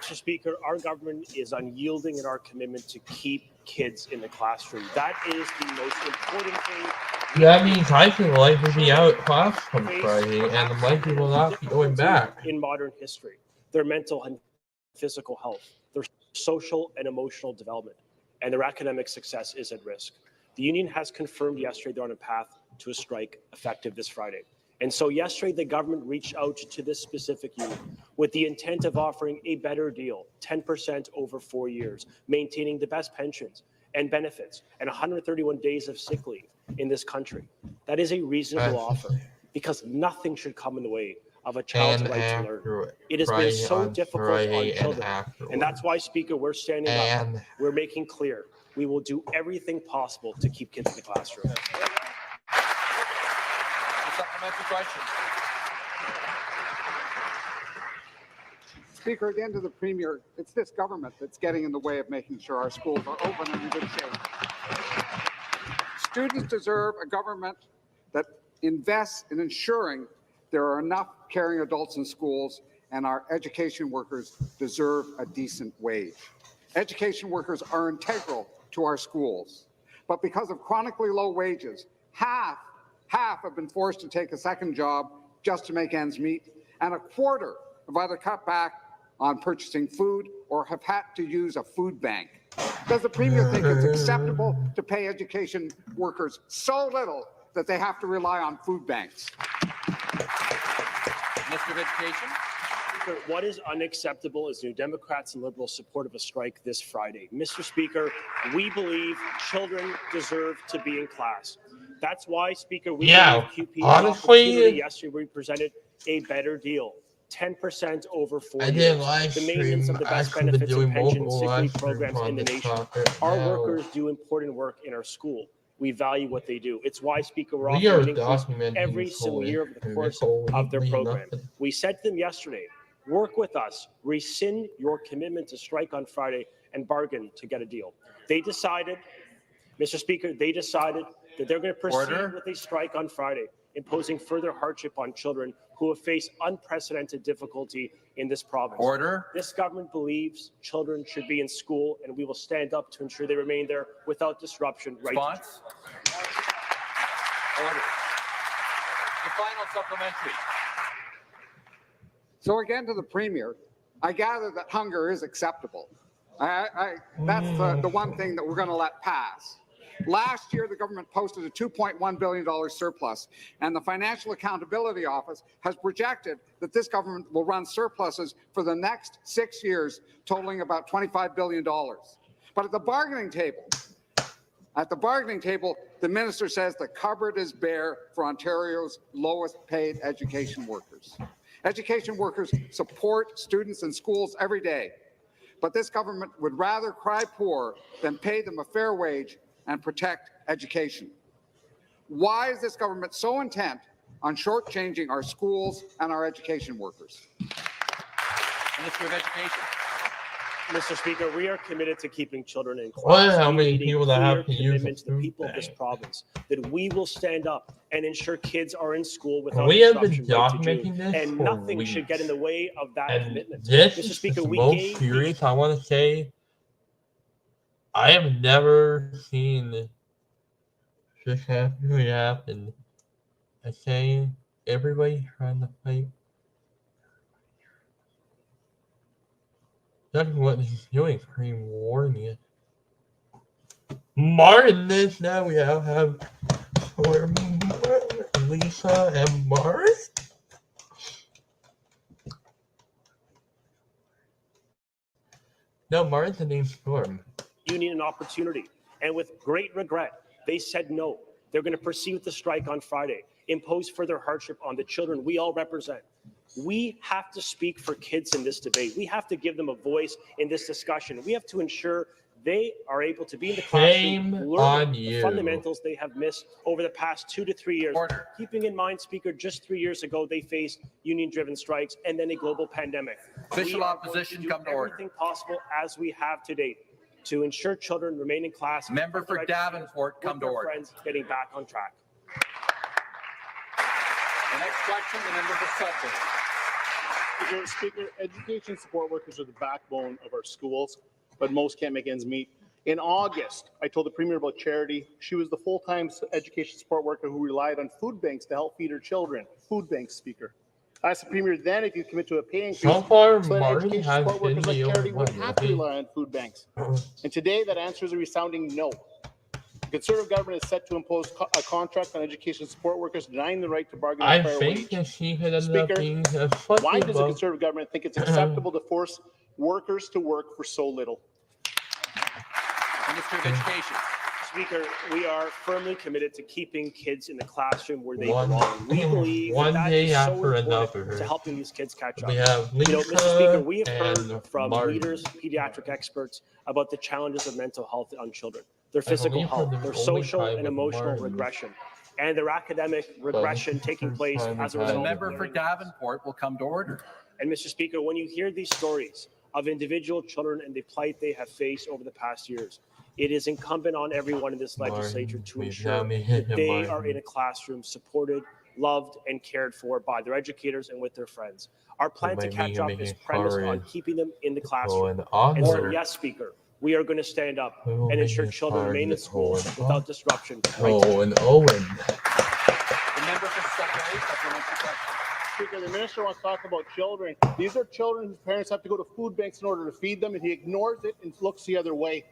S4: Mr. Speaker, our government is unyielding in our commitment to keep kids in the classroom. That is the most important thing.
S1: That means I feel like we'll be out of class on Friday, and the likely will not be going back.
S4: In modern history, their mental and physical health, their social and emotional development, and their academic success is at risk. The union has confirmed yesterday they're on a path to a strike effective this Friday. And so yesterday, the government reached out to this specific union with the intent of offering a better deal, 10% over 4 years, maintaining the best pensions and benefits and 131 days of sick leave in this country. That is a reasonable offer because nothing should come in the way of a child's right to learn. It has been so difficult on children. And that's why, Speaker, we're standing up. We're making clear we will do everything possible to keep kids in the classroom.
S7: Supplementary question.
S16: Speaker, again to the Premier, it's this government that's getting in the way of making sure our schools are open and in good shape. Students deserve a government that invests in ensuring there are enough caring adults in schools, and our education workers deserve a decent wage. Education workers are integral to our schools, but because of chronically low wages, half have been forced to take a second job just to make ends meet, and a quarter have either cut back on purchasing food or have had to use a food bank. Does the Premier think it's acceptable to pay education workers so little that they have to rely on food banks?
S7: Minister of Education.
S4: Speaker, what is unacceptable is New Democrats and Liberals' support of a strike this Friday. Mr. Speaker, we believe children deserve to be in class. That's why, Speaker, we gave QP an opportunity yesterday. We presented a better deal. 10% over 4 years.
S1: did live
S4: The maintenance
S1: stream.
S4: of the best
S1: Actually been
S4: benefits and
S1: doing
S4: pension
S1: multiple
S4: sick
S1: live
S4: leave
S1: streams
S4: programs in
S1: on
S4: the
S1: this
S4: nation.
S1: topic
S4: Our
S1: now.
S4: workers do important work in our school. We value what they do. It's why, Speaker, we're
S1: We are
S4: offering an increase
S1: documenting
S4: every
S1: this
S4: single
S1: whole
S4: year over the
S1: issue.
S4: course
S1: Nicole,
S4: of their
S1: you
S4: program.
S1: nothing.
S4: We said to them yesterday, work with us, rescind your commitment to strike on Friday, and bargain to get a deal. They decided, Mr. Speaker, they decided that they're going to proceed with a strike on Friday, imposing further hardship on children who have faced unprecedented difficulty in this province. This government believes children should be in school, and we will stand up to ensure they remain there without disruption.
S7: Response? Order. The final supplementary.
S16: So again, to the Premier, I gather that hunger is acceptable. That's the one thing that we're going to let pass. Last year, the government posted a $2.1 billion surplus, and the Financial Accountability Office has projected that this government will run surpluses for the next 6 years, totaling about $25 billion. But at the bargaining table, the minister says the cupboard is bare for Ontario's lowest paid education workers. Education workers support students in schools every day, but this government would rather cry poor than pay them a fair wage and protect education. Why is this government so intent on shortchanging our schools and our education workers?
S7: Minister of Education.
S4: Mr. Speaker, we are committed to keeping children in class.
S1: What? How many
S4: We need a
S1: people that
S4: clear
S1: have to use
S4: commitment
S1: a
S4: to the people of this province that we will stand up and ensure kids are in school without
S1: We have been
S4: disruption right to June,
S1: documenting this
S4: and
S1: for
S4: nothing
S1: weeks.
S4: should get in the way of that
S1: And
S4: commitment.
S1: this
S4: Mr.
S1: is
S4: Speaker,
S1: the
S4: we
S1: most
S4: gave
S1: serious I want to say. I have never seen this happen. I say everybody trying to fight. That's what he's doing, pre-warning it. Martin this now we have Lisa and Martin. No, Martin's the name Storm.
S4: union an opportunity. And with great regret, they said no. They're going to proceed with the strike on Friday, impose further hardship on the children we all represent. We have to speak for kids in this debate. We have to give them a voice in this discussion. We have to ensure they are able to be in the classroom, learn the fundamentals they have missed over the past 2 to 3 years. Keeping in mind, Speaker, just 3 years ago, they faced union-driven strikes and then a global pandemic.
S7: Official opposition, come to order.
S4: Everything possible as we have to date to ensure children remain in class.
S7: Member for Davenport, come to order.
S4: Friends getting back on track.
S7: The next question, the member for Sudbury.
S5: Speaker, education support workers are the backbone of our schools, but most can't make ends meet. In August, I told the Premier about Charity. She was the full-time education support worker who relied on food banks to help feed her children. Food banks, Speaker. I asked the Premier then if you'd commit to a pay increase
S1: So far,
S5: so that
S1: Martin
S5: education
S1: has
S5: support
S1: been
S5: workers like
S1: the
S5: Charity
S1: only
S5: wouldn't
S1: one,
S5: have to
S1: right?
S5: rely on food banks. And today, that answer is a resounding no. The Conservative government is set to impose a contract on education support workers, denying the right to bargain
S1: I
S5: a fair
S1: think
S5: wage.
S1: that she could end up
S5: Speaker,
S1: being a slightly
S5: why does the
S1: above.
S5: Conservative government think it's acceptable to force workers to work for so little?
S7: Minister of Education.
S4: Speaker, we are firmly committed to keeping kids in the classroom where they
S1: One-
S4: belong. We believe
S1: one
S4: that
S1: day
S4: is so
S1: after
S4: important
S1: another.
S4: to helping these kids catch up.
S1: We have
S4: Mr.
S1: Lisa
S4: Speaker, we have
S1: and
S4: heard from
S1: Martin.
S4: leaders, pediatric experts about the challenges of mental health on children, their
S1: I
S4: physical
S1: believe
S4: health,
S1: for the
S4: their
S1: only
S4: social
S1: time
S4: and
S1: with
S4: emotional
S1: Martin.
S4: regression, and their academic regression
S1: this is
S4: taking
S1: the
S4: place
S1: first time
S4: as a
S1: we've had
S4: result
S7: The
S4: of
S7: member for
S4: learning.
S7: Davenport will come to order.
S4: And Mr. Speaker, when you hear these stories of individual children and the plight they have faced over the past years, it is incumbent on everyone in this legislature to ensure that they are in a classroom supported, loved, and cared for by their educators and with their friends. Our plan to
S1: might
S4: catch
S1: be
S4: up
S1: making
S4: is premised on
S1: courage
S4: keeping them in the
S1: go
S4: classroom.
S1: in honor.
S4: And so, yes, Speaker, we are going to stand up and ensure children remain in school without disruption.
S1: Oh, and Owen.
S7: The member for Sudbury, supplementary question.
S5: Speaker, the minister wants to talk about children. These are children whose parents have to go to food banks in order to feed them, and he ignores it and looks the other way.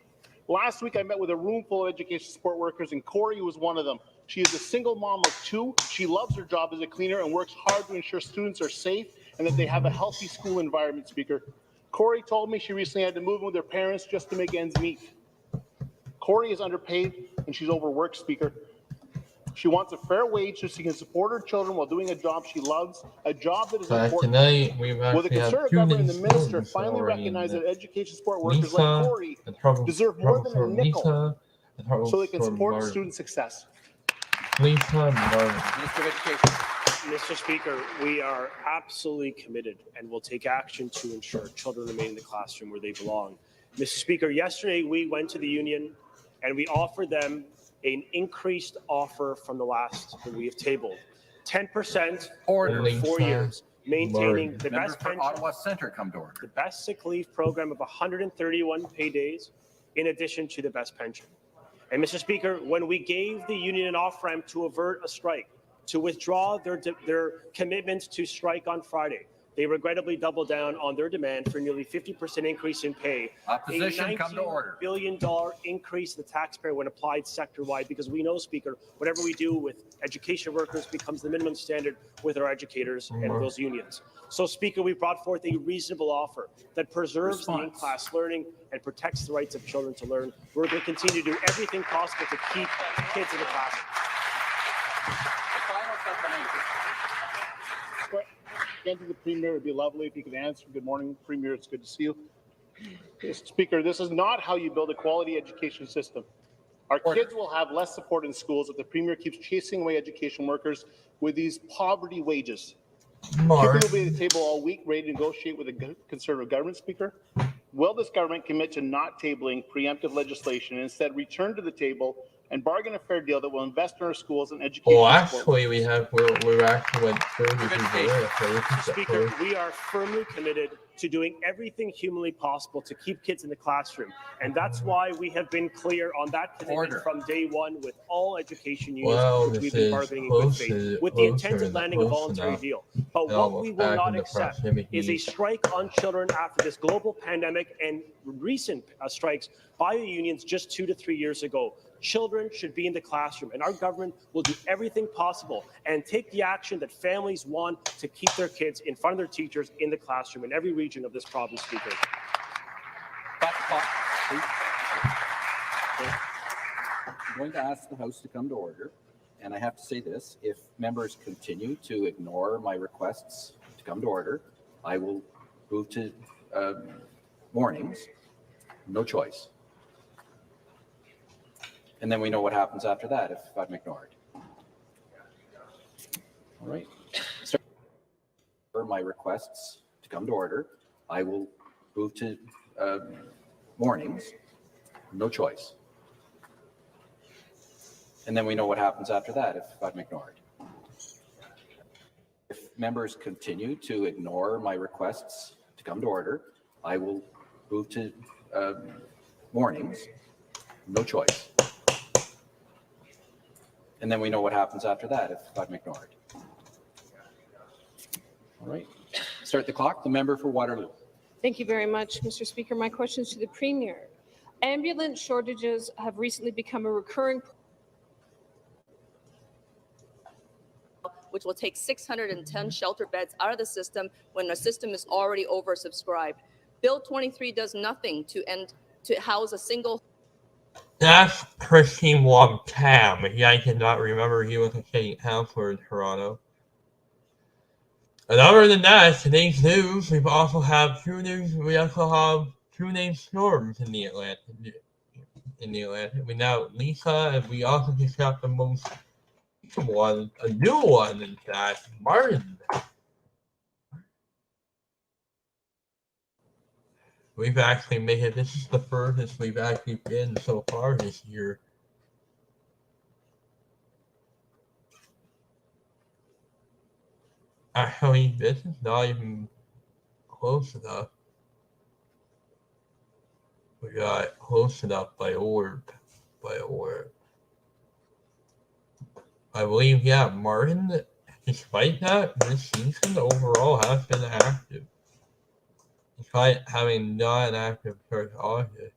S5: Last week, I met with a room full of education support workers, and Corey was one of them. She is a single mom of 2. She loves her job as a cleaner and works hard to ensure students are safe and that they have a healthy school environment, Speaker. Corey told me she recently had to move in with her parents just to make ends meet. Corey is underpaid and she's overworked, Speaker. She wants a fair wage so she can support her children while doing a job she loves, a job that is
S1: But
S5: important.
S1: tonight we've
S5: Will the
S1: actually had
S5: Conservative
S1: two
S5: government and
S1: new
S5: the minister
S1: students
S5: finally
S1: already in
S5: recognize
S1: the
S5: that education support workers
S1: Lisa,
S5: like Corey
S1: the trouble,
S5: deserve more than a
S1: for
S5: nickel
S1: Lisa, the trouble
S5: so they can
S1: for
S5: support
S1: Martin.
S5: student success?
S1: Lisa Martin.
S7: Minister of Education.
S4: Mr. Speaker, we are absolutely committed and will take action to ensure children remain in the classroom where they belong. Mr. Speaker, yesterday we went to the union and we offered them an increased offer from the last that we have tabled. 10%
S7: Order.
S4: over 4 years, maintaining
S1: Martin.
S4: the
S7: Member
S4: best
S7: for
S4: pension,
S7: Ottawa Centre, come to order.
S4: the best sick leave program of 131 pay days, in addition to the best pension. And Mr. Speaker, when we gave the union an off-ramp to avert a strike, to withdraw their commitment to strike on Friday, they regrettably doubled down on their demand for nearly 50% increase in pay.
S7: Opposition, come to
S4: $19
S7: order.
S4: billion increase in the taxpayer when applied sector-wide, because we know, Speaker, whatever we do with education workers becomes the minimum standard with our educators and those unions. So, Speaker, we brought forth a reasonable offer that preserves the in-class learning and protects the rights of children to learn. We're going to continue to do everything possible to keep kids in the classroom.
S5: Again, to the Premier, it'd be lovely if you could answer. Good morning, Premier. It's good to see you. Speaker, this is not how you build a quality education system. Our kids will have less support in schools if the Premier keeps chasing away education workers with these poverty wages.
S1: Martin.
S5: People will be at the table all week ready to negotiate with the Conservative government, Speaker. Will this government commit to not tabling preemptive legislation and instead return to the table and bargain a fair deal that will invest in our schools and education
S1: Well,
S5: support?
S1: actually, we're actually went further to the left. So we can get
S4: Speaker,
S1: further.
S4: we are firmly committed to doing everything humanly possible to keep kids in the classroom. And that's why we have been clear on that commitment from day one with all education unions,
S1: Well,
S4: which we've
S1: this
S4: been
S1: is
S4: bargaining in good
S1: close
S4: faith,
S1: to-
S4: with the intent
S1: closer
S4: of
S1: than
S4: landing a
S1: close
S4: voluntary
S1: enough.
S4: deal. But
S1: And
S4: what
S1: almost
S4: we will
S1: back
S4: not
S1: into
S4: accept
S1: proximity.
S4: is a strike on children after this global pandemic and recent strikes by the unions just 2 to 3 years ago. Children should be in the classroom, and our government will do everything possible and take the action that families want to keep their kids in front of their teachers in the classroom in every region of this province, Speaker.
S7: I'm going to ask the House to come to order, and I have to say this: if members continue to ignore my requests to come to order, I will move to warnings. No choice. And then we know what happens after that if I'm ignored. All right. For my requests to come to order, I will move to warnings. No choice. And then we know what happens after that if I'm ignored. If members continue to ignore my requests to come to order, I will move to warnings. No choice. And then we know what happens after that if I'm ignored. All right. Start the clock. The member for Waterloo.
S11: Thank you very much, Mr. Speaker. My question is to the Premier. Ambulance shortages have recently become a recurring
S14: which will take 610 shelter beds out of the system when the system is already oversubscribed. Bill 23 does nothing to house a single.
S1: That's Christine Wong-Tam. Yeah, I cannot remember he was a city councilor in Toronto. And other than that, today's news, we also have two named storms in the Atlantic. We now Lisa, and we also just got the most recent one, a new one, in fact, Martin. We've actually made it. This is the furthest we've actually been so far this year. Actually, this is not even close enough. We got close enough by orb. I believe, yeah, Martin, despite that, this season overall has been active. Despite having not an active first August.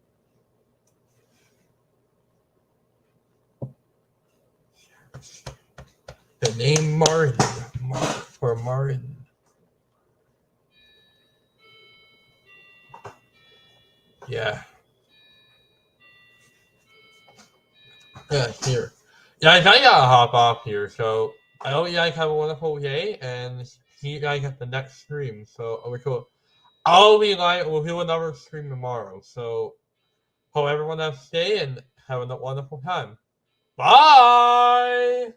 S1: The name Martin, for Martin. Yeah. Yeah, here. Yeah, I gotta hop off here, so I hope you guys have a wonderful day, and see you guys at the next stream. So, I'll be live, we'll do another stream tomorrow, so hope everyone has a stay and have a wonderful time. Bye!